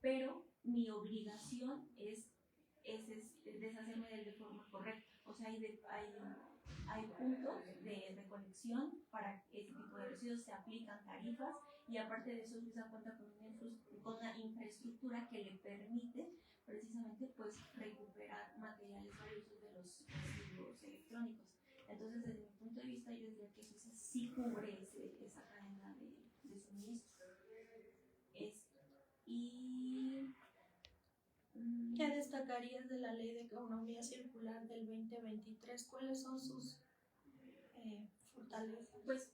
pero mi obligación es deshacerme de él de forma correcta. O sea, hay puntos de recolección para este tipo de residuos, se aplican tarifas y aparte de eso Suiza cuenta con una infraestructura que le permite precisamente pues recuperar materiales valiosos de los residuos electrónicos. Entonces, desde mi punto de vista, yo diría que Suiza sí cubre esa cadena de suministro. ¿Qué destacarías de la Ley de Economía Circular del 2023? ¿Cuáles son sus fortalezas? Pues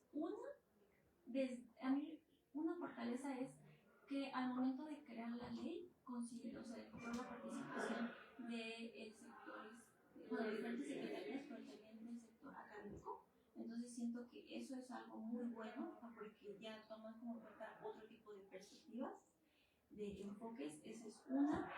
a mí una fortaleza es que al momento de crear la ley, considero, o sea, con la participación de sectores, bueno, de diferentes secretarías, pero también del sector académico. Entonces siento que eso es algo muy bueno, porque ya toman como cuenta otro tipo de perspectivas, de enfoques. Esa es una.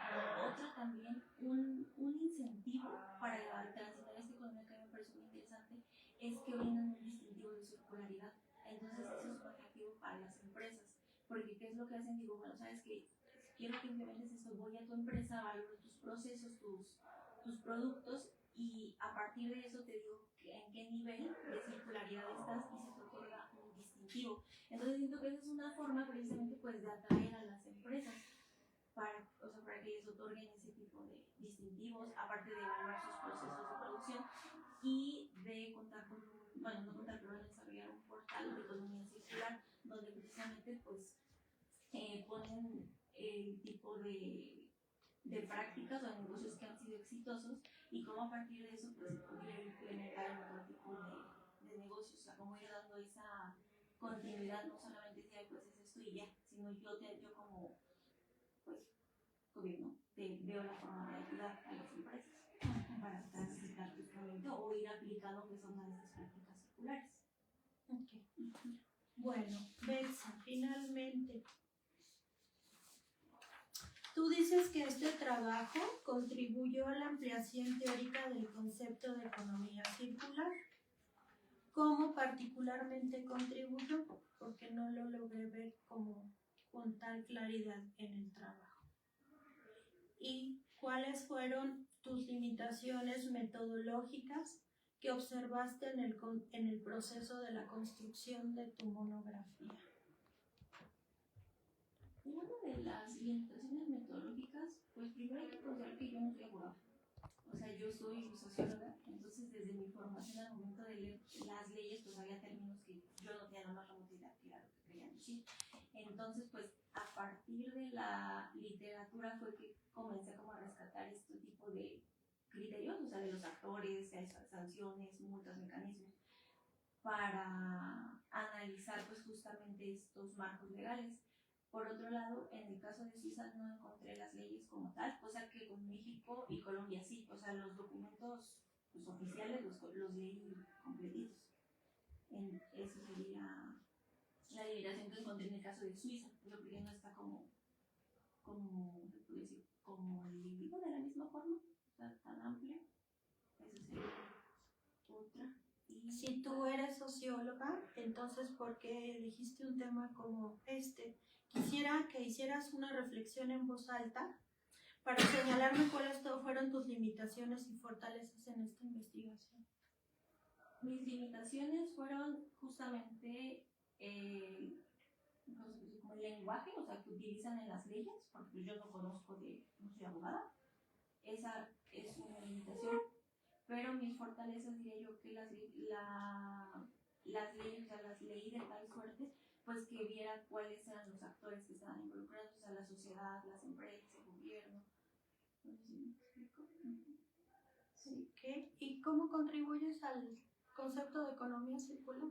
Otra también, un incentivo para transitar esta economía que me parece muy interesante, es que brindan un distintivo de circularidad. Entonces eso es un atractivo para las empresas, porque ¿qué es lo que hacen? Digo, bueno, sabes que quiero que implementes esto, voy a tu empresa, valoro tus procesos, tus productos, y a partir de eso te digo en qué nivel de circularidad estás y se te otorga un distintivo. Entonces siento que esa es una forma precisamente pues de atraer a las empresas para que les otorguen ese tipo de distintivos, aparte de evaluar sus procesos de producción y de contar con pero desarrollar un portal de economía circular donde precisamente pues ponen el tipo de prácticas o de negocios que han sido exitosos y cómo a partir de eso pues se podría implementar en otro tipo de negocios, o sea, cómo ir dando esa continuidad, no solamente decir, pues es esto y ya, sino yo como pues gobierno veo la forma de ayudar a las empresas para transitar justamente o ir aplicando pues una de estas prácticas circulares. Okay. Bueno, Betsa, finalmente, tú dices que este trabajo contribuyó a la ampliación teórica del concepto de economía circular. ¿Cómo particularmente contribuyó? Porque no lo logré ver como con tal claridad en el trabajo. ¿Y cuáles fueron tus limitaciones metodológicas que observaste en el proceso de la construcción de tu monografía? Una de las limitaciones metodológicas, pues primero hay que considerar que yo no soy abogada. O sea, yo soy socióloga, entonces desde mi formación al momento de leer las leyes, pues había términos que yo no tenía la más remota idea que era lo que querían decir. Entonces, pues a partir de la literatura fue que comencé como a rescatar este tipo de criterios, o sea, de los actores, sanciones, multas, mecanismos, para analizar pues justamente estos marcos legales. Por otro lado, en el caso de Suiza no encontré las leyes como tal, cosa que con México y Colombia sí, o sea, los documentos pues, oficiales los leí completitos. Eso sería la liberación que encontré en el caso de Suiza, pero porque no está como el libro de la misma forma, o sea, tan amplio. Eso sería otra. Si tú eres socióloga, entonces ¿por qué elegiste un tema como este? Quisiera que hicieras una reflexión en voz alta para señalarme cuáles fueron tus limitaciones y fortalezas en esta investigación. Mis limitaciones fueron justamente como el lenguaje, o sea, que utilizan en las leyes, porque yo no soy abogada. Esa es una limitación. Pero mis fortalezas diría yo que las leyes, o sea, las leí de tal suerte, pues que viera cuáles eran los actores que estaban involucrados, o sea, la sociedad, las empresas, el gobierno. No sé si me explico. Sí. ¿Qué? ¿Y cómo contribuyes al concepto de economía circular?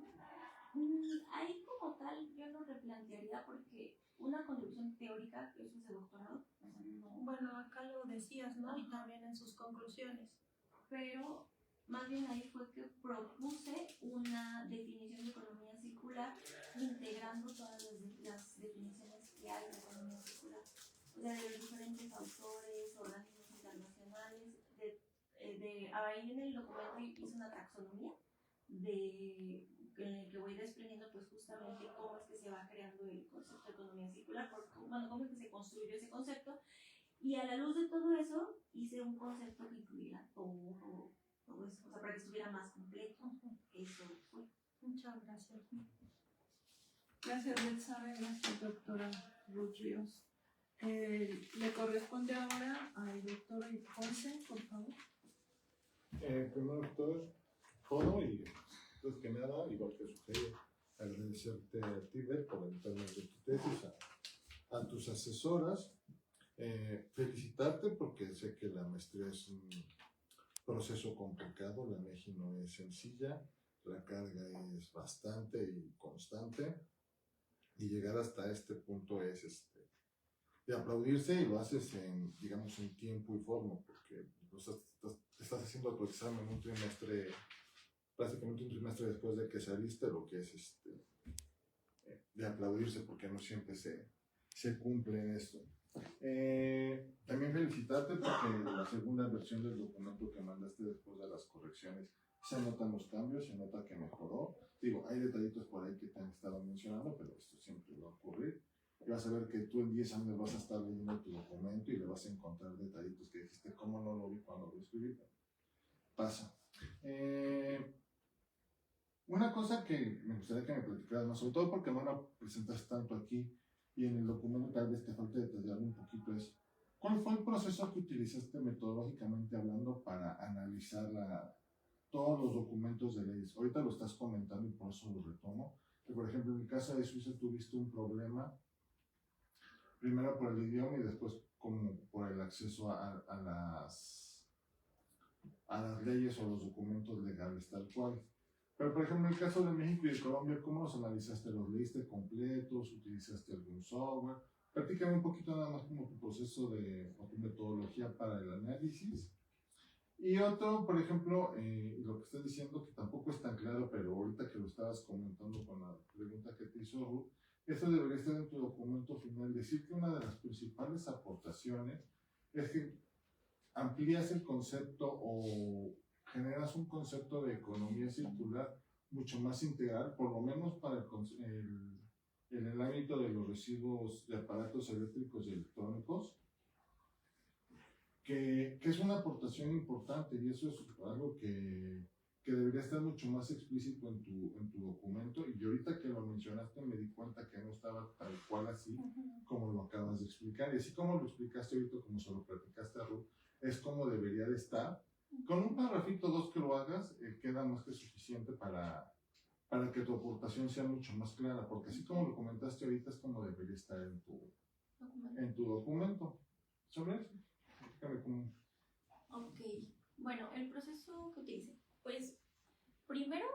Ahí como tal yo lo replantearía porque una contribución teórica, eso es de doctorado, o sea, no. Bueno, acá lo decías, ¿no? Y también en sus conclusiones. Pero más bien ahí fue que propuse una definición de economía circular circular, integrando todas las definiciones que hay de economía circular. O sea, de los diferentes autores, organismos internacionales, ahí en el documento hice una taxonomía en el que voy desprendiendo pues justamente cómo es que se va creando el concepto de economía circular, cómo es que se construyó ese concepto, y a la luz de todo eso hice un concepto que incluyera todo eso, o sea, para que estuviera más completo. Eso fue. Muchas gracias. Gracias, Betsabe. Gracias, doctora Ruth Ríos. Le corresponde ahora al doctor José, por favor. Primero todo y antes que nada, igual que sucede, agradecerte a ti, Beth, por el tema de tu tesis, a tus asesoras, felicitarte porque sé que la maestría es un proceso complicado, la MEGI no es sencilla, la carga es bastante y constante, y llegar hasta este punto es de aplaudirse, y lo haces en, digamos, en tiempo y forma, porque estás haciendo tu examen un trimestre, prácticamente un trimestre después de que saliste, lo que es de aplaudirse, porque no siempre se cumple en esto. También felicitarte porque la segunda versión del documento que mandaste después de las correcciones, se notan los cambios, se nota que mejoró. Digo, hay detallitos por ahí que te han estado mencionando, pero esto siempre va a ocurrir. Y vas a ver que tú en 10 años vas a estar leyendo tu documento y le vas a encontrar detallitos que dijiste, ¿cómo no lo vi cuando lo escribí? Pasa. Una cosa que me gustaría que me platicaras más, sobre todo porque no la presentas tanto aquí y en el documento tal vez te falte detallar un poquito, es ¿cuál fue el proceso que utilizaste metodológicamente hablando para analizar todos los documentos de leyes? Ahorita lo estás comentando y por eso lo retomo. Que, por ejemplo, en el caso de Suiza tuviste un problema, primero por el idioma y después como por el acceso a las leyes o los documentos legales tal cual. Pero, por ejemplo, en el caso de México y de Colombia, ¿cómo los analizaste? ¿Los leíste completos? ¿Utilizaste algún software? Platícame un poquito nada más como tu proceso o tu metodología para el análisis. Y otro, por ejemplo, lo que estás diciendo que tampoco es tan claro, pero ahorita que lo estabas comentando con la pregunta que te hizo Ruth, eso debería estar en tu documento final, decir que una de las principales aportaciones es que amplías el concepto o generas un concepto de economía circular mucho más integral, por lo menos para en el ámbito de los residuos de aparatos eléctricos y electrónicos, que es una aportación importante, y eso es algo que debería estar mucho más explícito en tu documento, y ahorita que lo mencionaste me di cuenta que no estaba tal cual así como lo acabas de explicar, y así como lo explicaste ahorita, como se lo platicaste a Ruth, es como debería de estar. Con un parrafito 2 que lo hagas, queda más que suficiente para que tu aportación sea mucho más clara, porque así como lo comentaste ahorita es como debería estar en tu documento. ¿Sobre eso? Ok, bueno, el proceso que utilicé, pues primero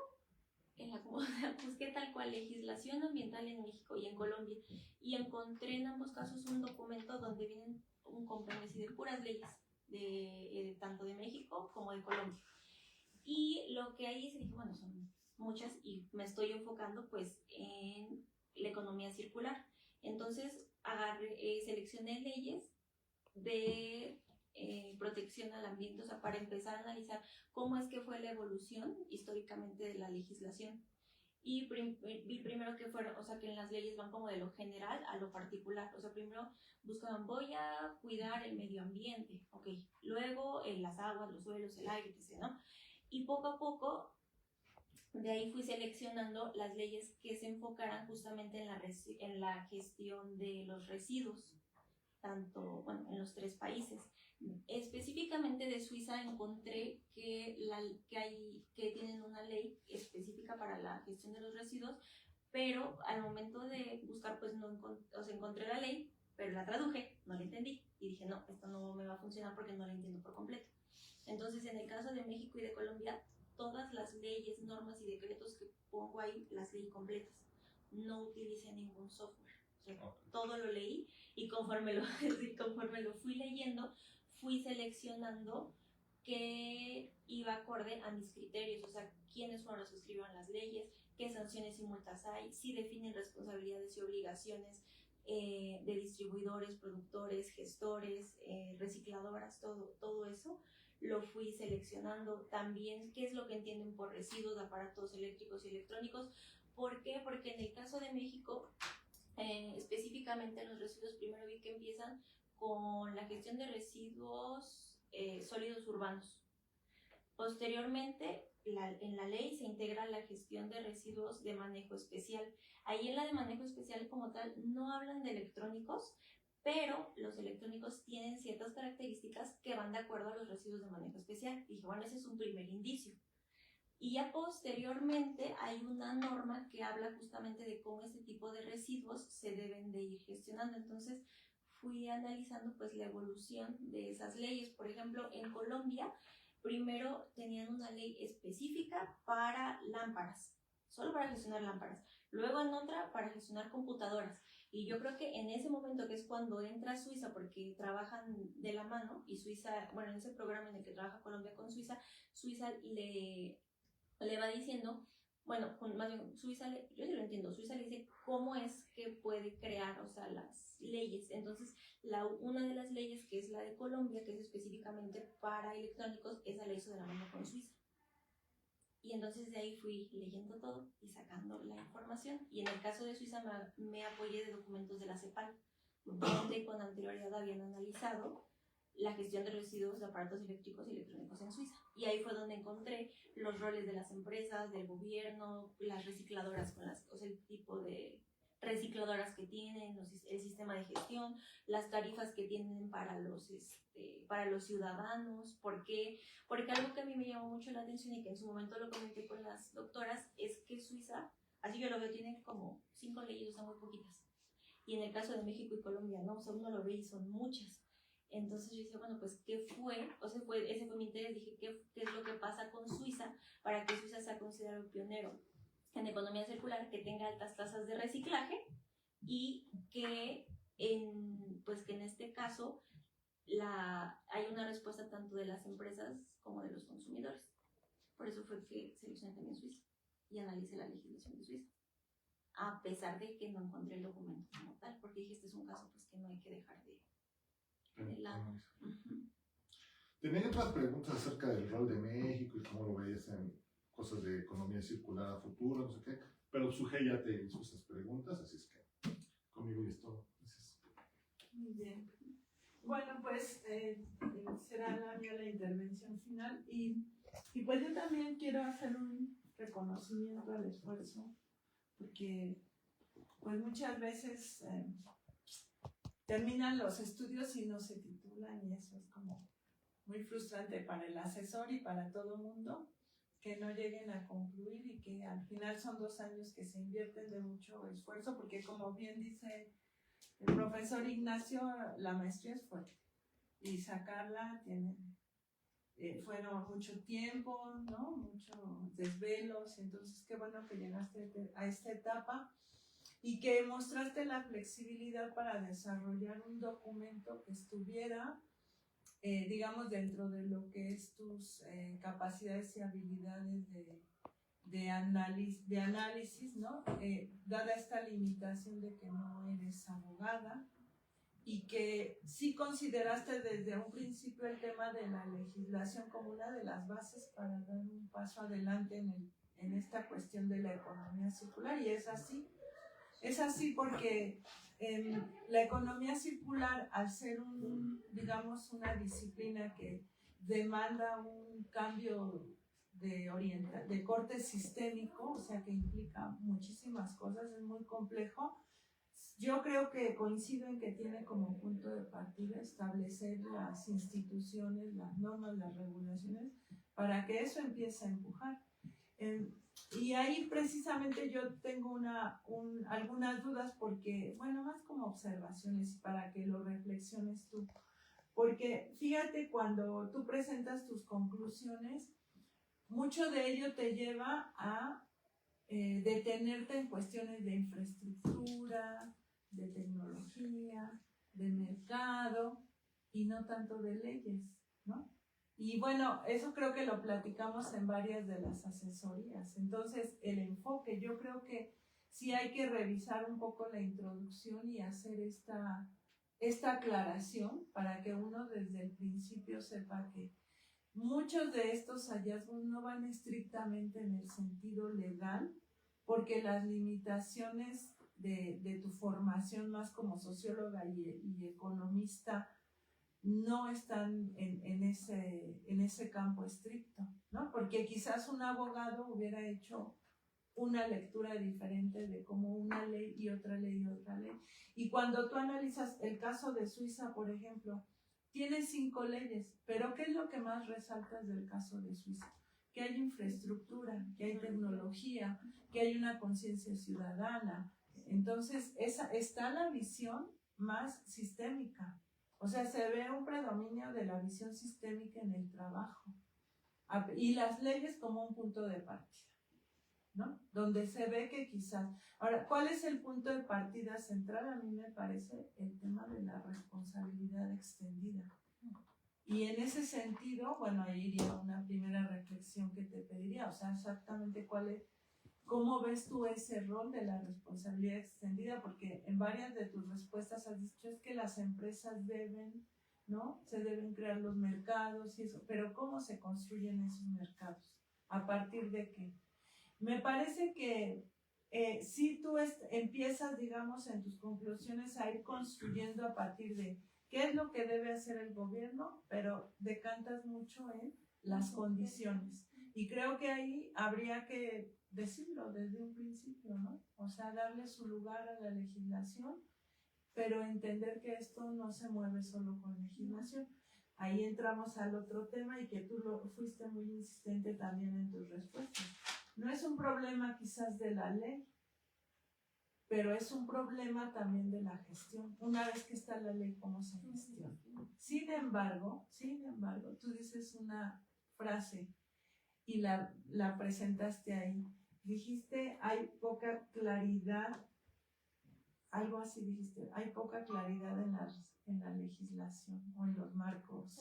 en la comunidad busqué tal cual legislación ambiental en México y en Colombia, y encontré en ambos casos un documento donde vienen un compendio de puras leyes tanto de México como de Colombia. Y lo que ahí se dije, bueno, son muchas y me estoy enfocando pues en la economía circular. Entonces seleccioné leyes de protección al ambiente, o sea, para empezar a analizar cómo es que fue la evolución históricamente de la legislación. Y vi primero que fueron, o sea, que en las leyes van como de lo general a lo particular. O sea, primero buscaban, voy a cuidar el medio ambiente, ok. Luego las aguas, los suelos, el aire, etc., ¿no? Y poco a poco, de ahí fui seleccionando las leyes que se enfocaran justamente en la gestión de los residuos, tanto, bueno, en los 3 países. Específicamente de Suiza encontré que tienen una ley específica para la gestión de los residuos, pero al momento de buscar, pues no encontré la ley, pero la traduje, no la entendí, y dije, no, esto no me va a funcionar porque no la entiendo por completo. Entonces, en el caso de México y de Colombia, todas las leyes, normas y decretos que pongo ahí, las leí completas. No utilicé ningún software. O sea, todo lo leí, y conforme lo fui leyendo, fui seleccionando qué iba acorde a mis criterios, o sea, quiénes fueron los que escribieron las leyes, qué sanciones y multas hay, si definen responsabilidades y obligaciones de distribuidores, productores, gestores, recicladoras, todo eso lo fui seleccionando. También qué es lo que entienden por residuos de aparatos eléctricos y electrónicos. ¿Por qué? Porque en el caso de México, específicamente los residuos, primero vi que empiezan con la gestión de residuos sólidos urbanos. Posteriormente, en la ley se integra la gestión de residuos de manejo especial. Ahí en la de manejo especial como tal no hablan de electrónicos, pero los electrónicos tienen ciertas características que van de acuerdo a los residuos de manejo especial. Dije, bueno, ese es un primer indicio. Y ya posteriormente hay una norma que habla justamente de cómo este tipo de residuos se deben de ir gestionando. Entonces fui analizando pues la evolución de esas leyes. Por ejemplo, en Colombia, primero tenían una ley específica para lámparas, solo para gestionar lámparas. Luego en otra para gestionar computadoras. Y yo creo que en ese momento, que es cuando entra Suiza, porque trabajan de la mano, y Suiza, bueno, en ese programa en el que trabaja Colombia con Suiza, Suiza le va diciendo, bueno, más bien Suiza, yo sí lo entiendo, Suiza le dice cómo es que puede crear, o sea, las leyes. Entonces, una de las leyes, que es la de Colombia, que es específicamente para electrónicos, esa la hizo de la mano con Suiza. Y entonces de ahí fui leyendo todo y sacando la información. Y en el caso de Suiza me apoyé de documentos de la CEPAL, donde con anterioridad habían analizado la gestión de residuos de aparatos eléctricos y electrónicos en Suiza. Y ahí fue donde encontré los roles de las empresas, del gobierno, las recicladoras, o sea, el tipo de recicladoras que tienen, el sistema de gestión, las tarifas que tienen para los ciudadanos. ¿Por qué? Porque algo que a mí me llamó mucho la atención y que en su momento lo comenté con las doctoras es que Suiza, así yo lo veo, tiene como 5 leyes, o sea, muy poquitas. Y en el caso de México y Colombia, no, o sea, uno lo ve y son muchas. Entonces yo decía, bueno, pues, ¿qué fue? O sea, ese fue mi interés. Dije, ¿qué es lo que pasa con Suiza para que Suiza sea considerado pionero en economía circular, que tenga altas tasas de reciclaje y que en este caso hay una respuesta tanto de las empresas como de los consumidores? Por eso fue que seleccioné también Suiza y analicé la legislación de Suiza, a pesar de que no encontré el documento como tal, porque dije, este es un caso pues que no hay que dejar de lado. Tenía otras preguntas acerca del rol de México y cómo lo veías en cosas de economía circular a futuro, no sé qué, pero Sujei ya te hizo esas preguntas, así es que conmigo ya es todo. Gracias. Muy bien. Bueno, pues será la mía la intervención final y pues yo también quiero hacer un reconocimiento al esfuerzo, porque pues muchas veces terminan los estudios y no se titulan, y eso es como muy frustrante para el asesor y para todo el mundo, que no lleguen a concluir y que al final son 2 años que se invierten de mucho esfuerzo, porque como bien dice el profesor Ignacio, la maestría es fuerte y sacarla fueron mucho tiempo, ¿no? Muchos desvelos. Entonces qué bueno que llegaste a esta etapa y que mostraste la flexibilidad para desarrollar un documento que estuviera, digamos, dentro de lo que es tus capacidades y habilidades de análisis, ¿no? Dada esta limitación de que no eres abogada y que sí consideraste desde un principio el tema de la legislación como una de las bases para dar un paso adelante en esta cuestión de la economía circular, y es así. Es así porque la economía circular, al ser digamos, una disciplina que demanda un cambio de corte sistémico, o sea que implica muchísimas cosas, es muy complejo. Yo creo que coincido en que tiene como punto de partida establecer las instituciones, las normas, las regulaciones, para que eso empiece a empujar. Y ahí precisamente yo tengo algunas dudas, porque, bueno, más como observaciones para que lo reflexiones tú. Porque fíjate, cuando tú presentas tus conclusiones, mucho de ello te lleva a detenerte en cuestiones de infraestructura, de tecnología, de mercado, y no tanto de leyes, ¿no? Y bueno, eso creo que lo platicamos en varias de las asesorías. Entonces, el enfoque, yo creo que sí hay que revisar un poco la introducción y hacer esta aclaración para que uno desde el principio sepa que muchos de estos hallazgos no van estrictamente en el sentido legal, porque las limitaciones de tu formación más como socióloga y economista no están en ese campo estricto, ¿no? Porque quizás un abogado hubiera hecho una lectura diferente de cómo una ley y otra ley y otra ley. Y cuando tú analizas el caso de Suiza, por ejemplo, tiene 5 leyes, pero ¿qué es lo que más resaltas del caso de Suiza? Que hay infraestructura, que hay tecnología, que hay una conciencia ciudadana. Entonces, esa está la visión más sistémica. O sea, se ve un predominio de la visión sistémica en el trabajo. Y las leyes como un punto de partida, ¿no? Donde se ve que quizás... Ahora, ¿cuál es el punto de partida central? A mí me parece el tema de la responsabilidad extendida. Y en ese sentido, bueno, ahí iría una primera reflexión que te pediría, o sea, exactamente cómo ves tú ese rol de la responsabilidad extendida, porque en varias de tus respuestas has dicho es que las empresas deben, ¿no? Se deben crear los mercados y eso, pero ¿cómo se construyen esos mercados? ¿A partir de qué? Me parece que si tú empiezas, digamos, en tus conclusiones a ir construyendo a partir de qué es lo que debe hacer el gobierno, pero decantas mucho en las condiciones. Y creo que ahí habría que decirlo desde un principio, ¿no? O sea, darle su lugar a la legislación, pero entender que esto no se mueve solo con legislación. Ahí entramos al otro tema y que tú fuiste muy insistente también en tus respuestas. No es un problema quizás de la ley, pero es un problema también de la gestión. Una vez que está la ley, ¿cómo se gestiona? Sin embargo, tú dices una frase y la presentaste ahí. Dijiste, hay poca claridad, algo así dijiste, hay poca claridad en la legislación o en los marcos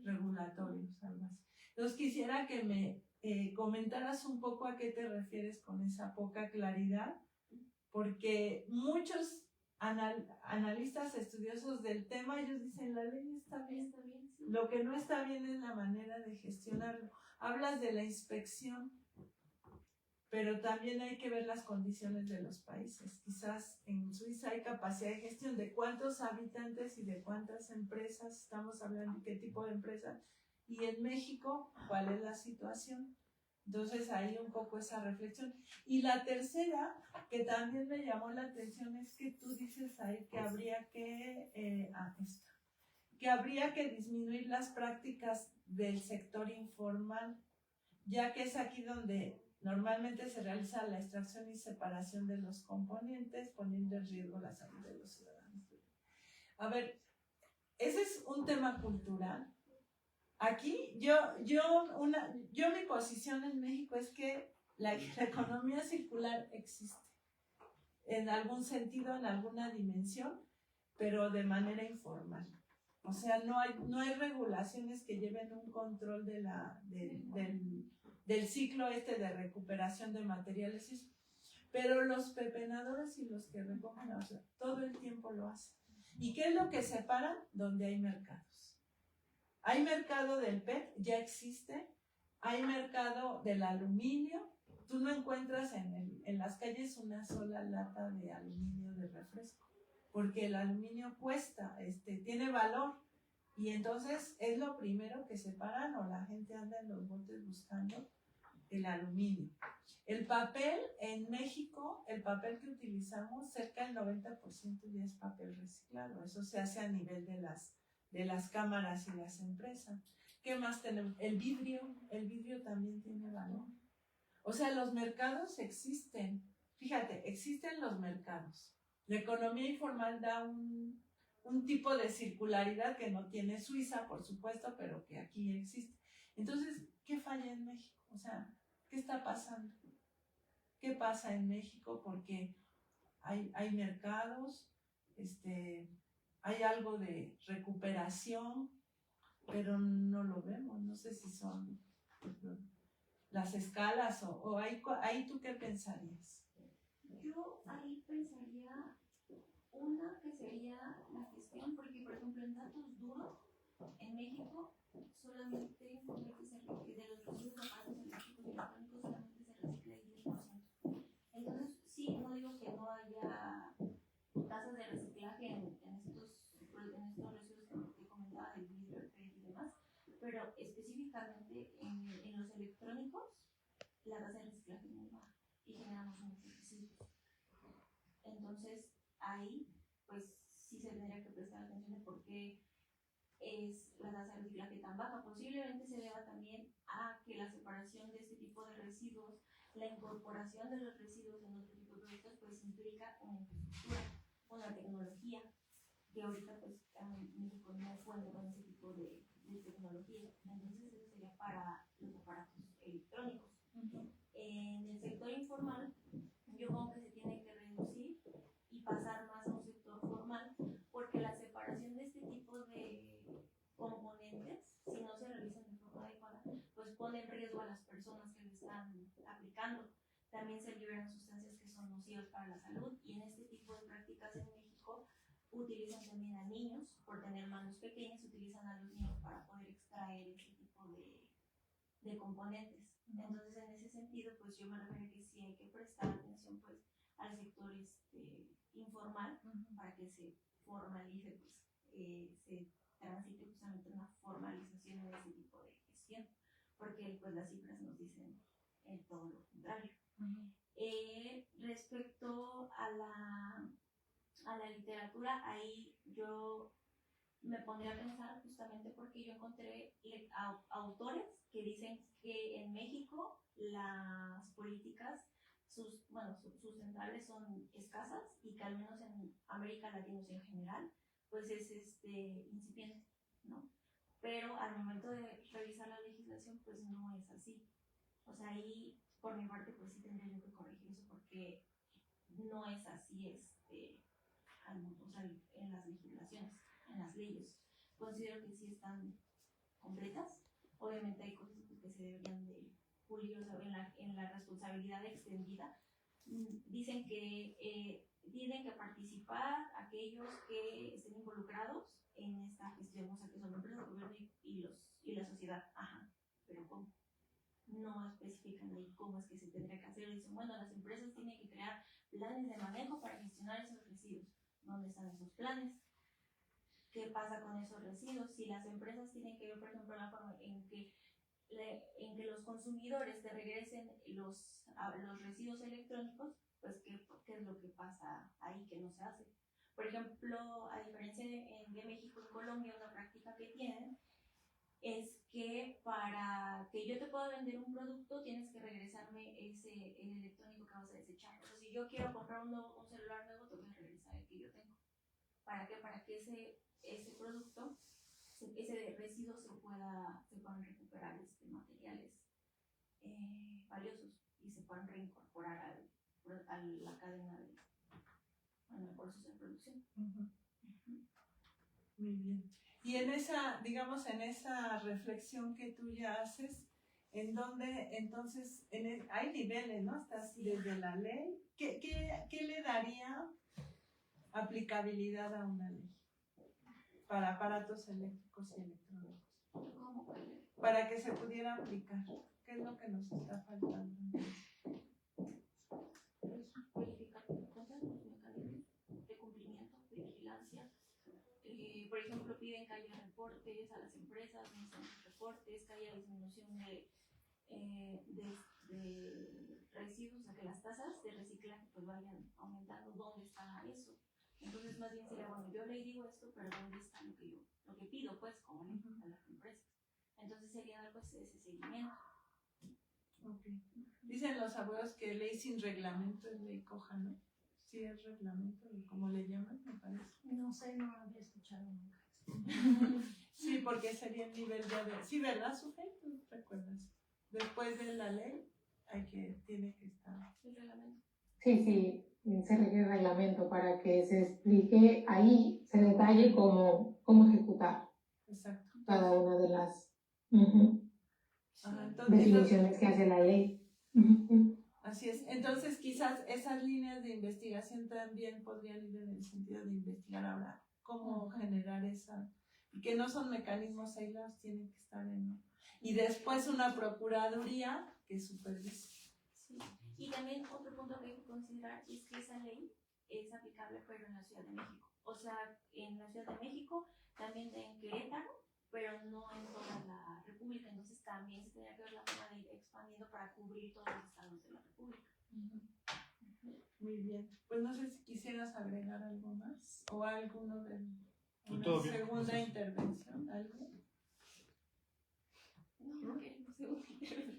regulatorios, algo así. Entonces quisiera que me comentaras un poco a qué te refieres con esa poca claridad, porque muchos analistas estudiosos del tema, ellos dicen, la ley está bien, sí. Lo que no está bien es la manera de gestionarlo. Hablas de la inspección, pero también hay que ver las condiciones de los países. Quizás en Suiza hay capacidad de gestión de cuántos habitantes y de cuántas empresas estamos hablando, qué tipo de empresas, y en México, ¿cuál es la situación? Entonces ahí un poco esa reflexión. Y la tercera, que también me llamó la atención, es que tú dices ahí que habría que disminuir las prácticas del sector informal, ya que es aquí donde normalmente se realiza la extracción y separación de los componentes, poniendo en riesgo la salud de los ciudadanos. A ver, ese es un tema cultural. Aquí mi posición en México es que la economía circular existe en algún sentido, en alguna dimensión, pero de manera informal. O sea, no hay regulaciones que lleven un control del ciclo de recuperación de materiales, pero los pepenadores y los que recogen, o sea, todo el tiempo lo hacen. ¿Y qué es lo que separa? Donde hay mercados. Hay mercado del PET, ya existe. Hay mercado del aluminio. Tú no encuentras en las calles una sola lata de aluminio de refresco, porque el aluminio cuesta, tiene valor. Y entonces es lo primero que separan, o la gente anda en los botes buscando el aluminio. El papel en México, el papel que utilizamos, cerca del 90% ya es papel reciclado. Eso se hace a nivel de las cámaras y las empresas. ¿Qué más tenemos? El vidrio también tiene valor. O sea, los mercados existen. Fíjate, existen los mercados. La economía informal da un tipo de circularidad que no tiene Suiza, por supuesto, pero que aquí existe. Entonces, ¿qué falla en México? O sea, ¿qué está pasando? ¿Qué pasa en México? Porque hay mercados, hay algo de recuperación, pero no lo vemos. No sé si son las escalas o ahí tú qué pensarías. Yo ahí pensaría una que sería la gestión, porque por ejemplo en datos duros, en México solamente encontré que de los residuos de aparatos eléctricos y electrónicos solamente se recicla el 10%. Entonces sí, no digo que no haya tasas de reciclaje en estos residuos que comentaba del vidrio, el PET y demás, pero específicamente en los electrónicos la tasa de reciclaje es muy baja y generamos muchos residuos. Entonces ahí pues sí se tendría que prestar atención de por qué es la tasa de reciclaje tan baja. Posiblemente se deba también a que la separación de este tipo de residuos, la incorporación de los residuos en otro tipo de productos, pues implica una infraestructura, una tecnología, que ahorita pues México no cuenta con ese tipo de tecnología. Entonces eso sería para los aparatos electrónicos. En el sector informal, yo creo que se tiene que reducir y pasar más a un sector formal, porque la separación de este tipo de componentes, si no se realizan de forma adecuada, pues pone en riesgo a las personas que lo están aplicando. También se liberan sustancias que son nocivas para la salud, y en este tipo de prácticas en México utilizan también a niños, por tener manos pequeñas, utilizan a los niños para poder extraer este tipo de componentes. Entonces, en ese sentido, pues yo me refiero a que sí hay que prestar atención pues al sector informal, para que se formalice, pues se transite justamente una formalización de ese tipo de gestión, porque pues las cifras nos dicen todo lo contrario. Respecto a la literatura, ahí yo me pondría a pensar justamente porque yo encontré autores que dicen que en México las políticas sustentables son escasas, y que al menos en América Latina en general pues es incipiente, ¿no? Pero al momento de revisar la legislación pues no es así. O sea, ahí por mi parte pues sí tendría yo que corregir eso, porque no es así o sea, en las legislaciones, en las leyes. Considero que sí están completas. Obviamente hay cosas que se deberían de pulir, o sea, en la responsabilidad extendida. Dicen que tienen que participar aquellos que estén involucrados en esta gestión, o sea, que son empresas, gobierno y la sociedad. Ajá, pero ¿cómo? No especifican ahí cómo es que se tendría que hacer. Dicen, bueno, las empresas tienen que crear planes de manejo para gestionar esos residuos. ¿Dónde están esos planes? ¿Qué pasa con esos residuos? Si las empresas tienen que ver, por ejemplo, la forma en que los consumidores te regresen los residuos electrónicos, pues ¿qué es lo que pasa ahí que no se hace? Por ejemplo, a diferencia de México y Colombia, una práctica que tienen es que para que yo te pueda vender un producto tienes que regresarme el electrónico que vas a desechar. O sea, si yo quiero comprar un celular nuevo, te voy a regresar el que yo tengo. ¿Para qué? Para que ese producto, ese residuo se puedan recuperar materiales valiosos y se puedan reincorporar a la cadena al proceso de producción. Muy bien. Y en esa, digamos, en esa reflexión que tú ya haces, en donde entonces hay niveles, ¿no? Estás desde la ley. ¿Qué le daría aplicabilidad a una ley para aparatos eléctricos y electrónicos? Para que se pudiera aplicar. ¿Qué es lo que nos está faltando? Verificar los mecanismos de cumplimiento, de vigilancia. Por ejemplo, piden que haya reportes a las empresas, reportes, que haya disminución de residuos, o sea, que las tasas de reciclaje pues vayan aumentando. ¿Dónde está eso? Entonces, más bien sería, bueno, yo le digo esto, pero ¿dónde está lo que pido, pues, como le pido a las empresas? Entonces sería dar pues ese seguimiento. Okay. Dicen los abuelos que ley sin reglamento es ley coja, ¿no? Sí, es reglamento, como le llaman, me parece. No sé, no había escuchado nunca eso. Sí, porque sería el nivel ya de... Sí, ¿verdad, Sujei? ¿Tú recuerdas? Después de la ley, tiene que estar... El reglamento. Sí, se requiere reglamento para que se explique ahí, se detalle cómo ejecutar. Exacto. cada una de las Entonces, definiciones que hace la ley. así es. Entonces, quizás esas líneas de investigación también podrían ir en el sentido de investigar ahora cómo generar esa, que no son mecanismos aislados, tienen que estar en... Y después una procuraduría que supervise. Sí. Y también otro punto que hay que considerar es que esa ley es aplicable pero en la Ciudad de México. O sea, en la Ciudad de México, también en Querétaro, pero no en toda la República. Entonces también se tendría que ver la forma de ir expandiendo para cubrir todos los estados de la República. Muy bien. Pues no sé si quisieras agregar algo más o alguno de una Todo bien, segunda pues, intervención, algo. No queremos segunda intervención.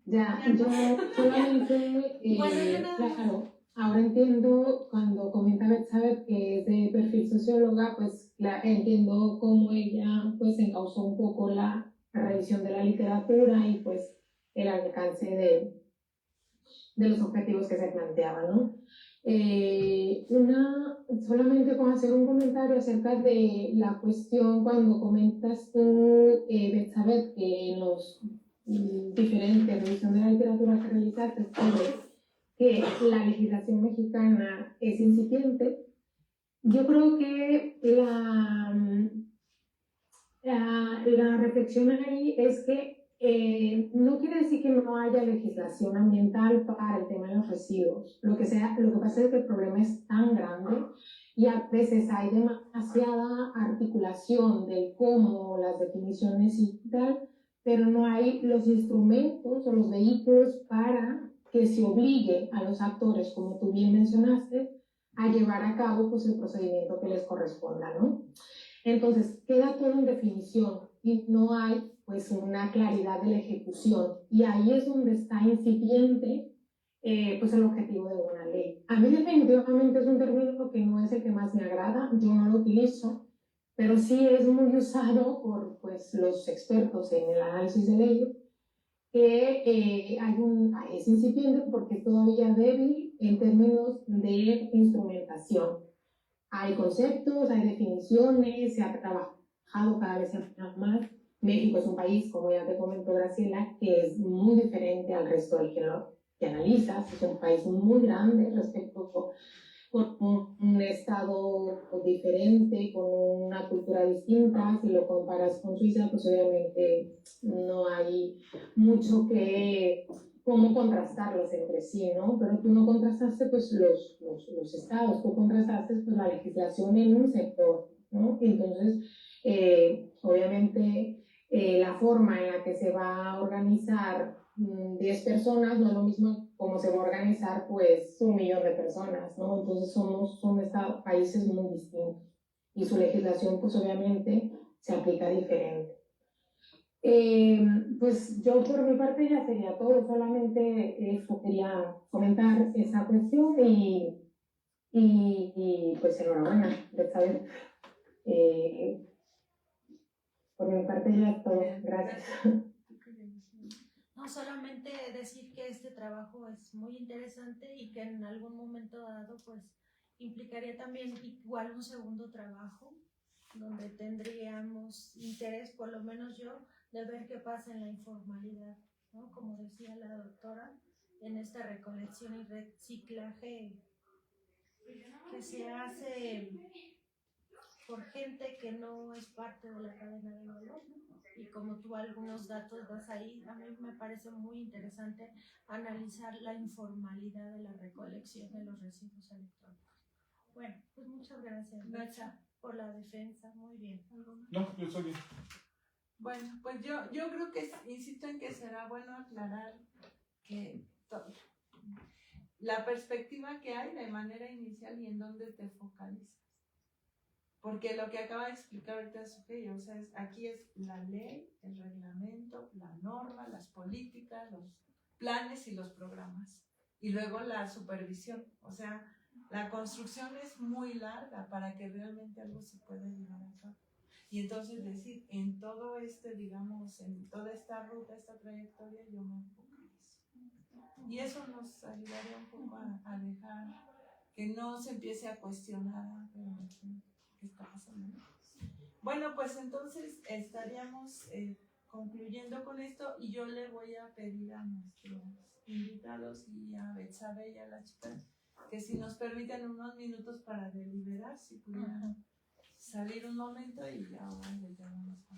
Ya, yo solamente, claro, ahora entiendo cuando comenta Betsabeth que es de perfil socióloga, pues entiendo cómo ella pues encauzó un poco la revisión de la literatura y pues el alcance de los objetivos que se planteaban, ¿no? Solamente con hacer un comentario acerca de la cuestión cuando comentas tú, Betsabeth, que en los diferentes revisión de la literatura que realizaste, que la legislación mexicana es incipiente. Yo creo que la reflexión ahí es que no quiere decir que no haya legislación ambiental para el tema de los residuos. Lo que pasa es que el problema es tan grande y a veces hay demasiada articulación de cómo las definiciones y tal, pero no hay los instrumentos o los vehículos para que se obligue a los actores, como tú bien mencionaste, a llevar a cabo pues, el procedimiento que les corresponda, ¿no? Entonces, queda todo en definición y no hay pues una claridad de la ejecución. Y ahí es donde está incipiente pues el objetivo de una ley. A mí definitivamente es un término que no es el que más me agrada, yo no lo utilizo, pero sí es muy usado por pues, los expertos en el análisis de leyes, que es incipiente porque es todavía débil en términos de instrumentación. Hay conceptos, hay definiciones, se ha trabajado cada vez más. México es un país, como ya te comentó Graciela, que es muy diferente al resto del género que analizas. Es un país muy grande respecto con un estado diferente, con una cultura distinta. Si lo comparas con Suiza, pues obviamente no hay mucho que cómo contrastarlos entre sí, ¿no? Pero tú no contrastaste pues los estados, tú contrastaste pues la legislación en un sector, ¿no? Entonces, obviamente, la forma en la que se va a organizar 10 personas no es lo mismo como se va a organizar pues 1.000.000 de personas, ¿no? Entonces son países muy distintos y su legislación pues obviamente se aplica diferente. Pues yo por mi parte ya sería todo, solamente eso quería comentar esa cuestión y pues enhorabuena de saber. Por mi parte ya es todo, gracias. No, solamente decir que este trabajo es muy interesante y que en algún momento dado pues implicaría también igual un segundo trabajo donde tendríamos interés, por lo menos yo, de ver qué pasa en la informalidad, ¿no? Como decía la doctora, en esta recolección y reciclaje que se hace por gente que no es parte de la cadena de valor, ¿no? Y como tú algunos datos das ahí, a mí me parece muy interesante analizar la informalidad de la recolección de los residuos electrónicos. Bueno, pues muchas gracias, Betsa, por la defensa, muy bien. No, yo soy bien. Bueno, pues yo creo que insisto en que será bueno aclarar que la perspectiva que hay de manera inicial y en dónde te focalizas. Porque lo que acaba de explicar ahorita Sofía, o sea, aquí es la ley, el reglamento, la norma, las políticas, los planes y los programas. Y luego la supervisión, o sea, la construcción es muy larga para que realmente algo se pueda llevar a cabo. Y entonces decir, en todo digamos, en toda esta ruta, esta trayectoria, yo me enfoco en eso. Y eso nos ayudaría un poco a dejar que no se empiece a cuestionar, pero ¿qué está pasando? Bueno, pues entonces estaríamos concluyendo con esto y yo le voy a pedir a nuestros invitados y a Betsabe y a las chicas que si nos permiten unos minutos para deliberar, si pudieran salir un momento y ahora le llamamos con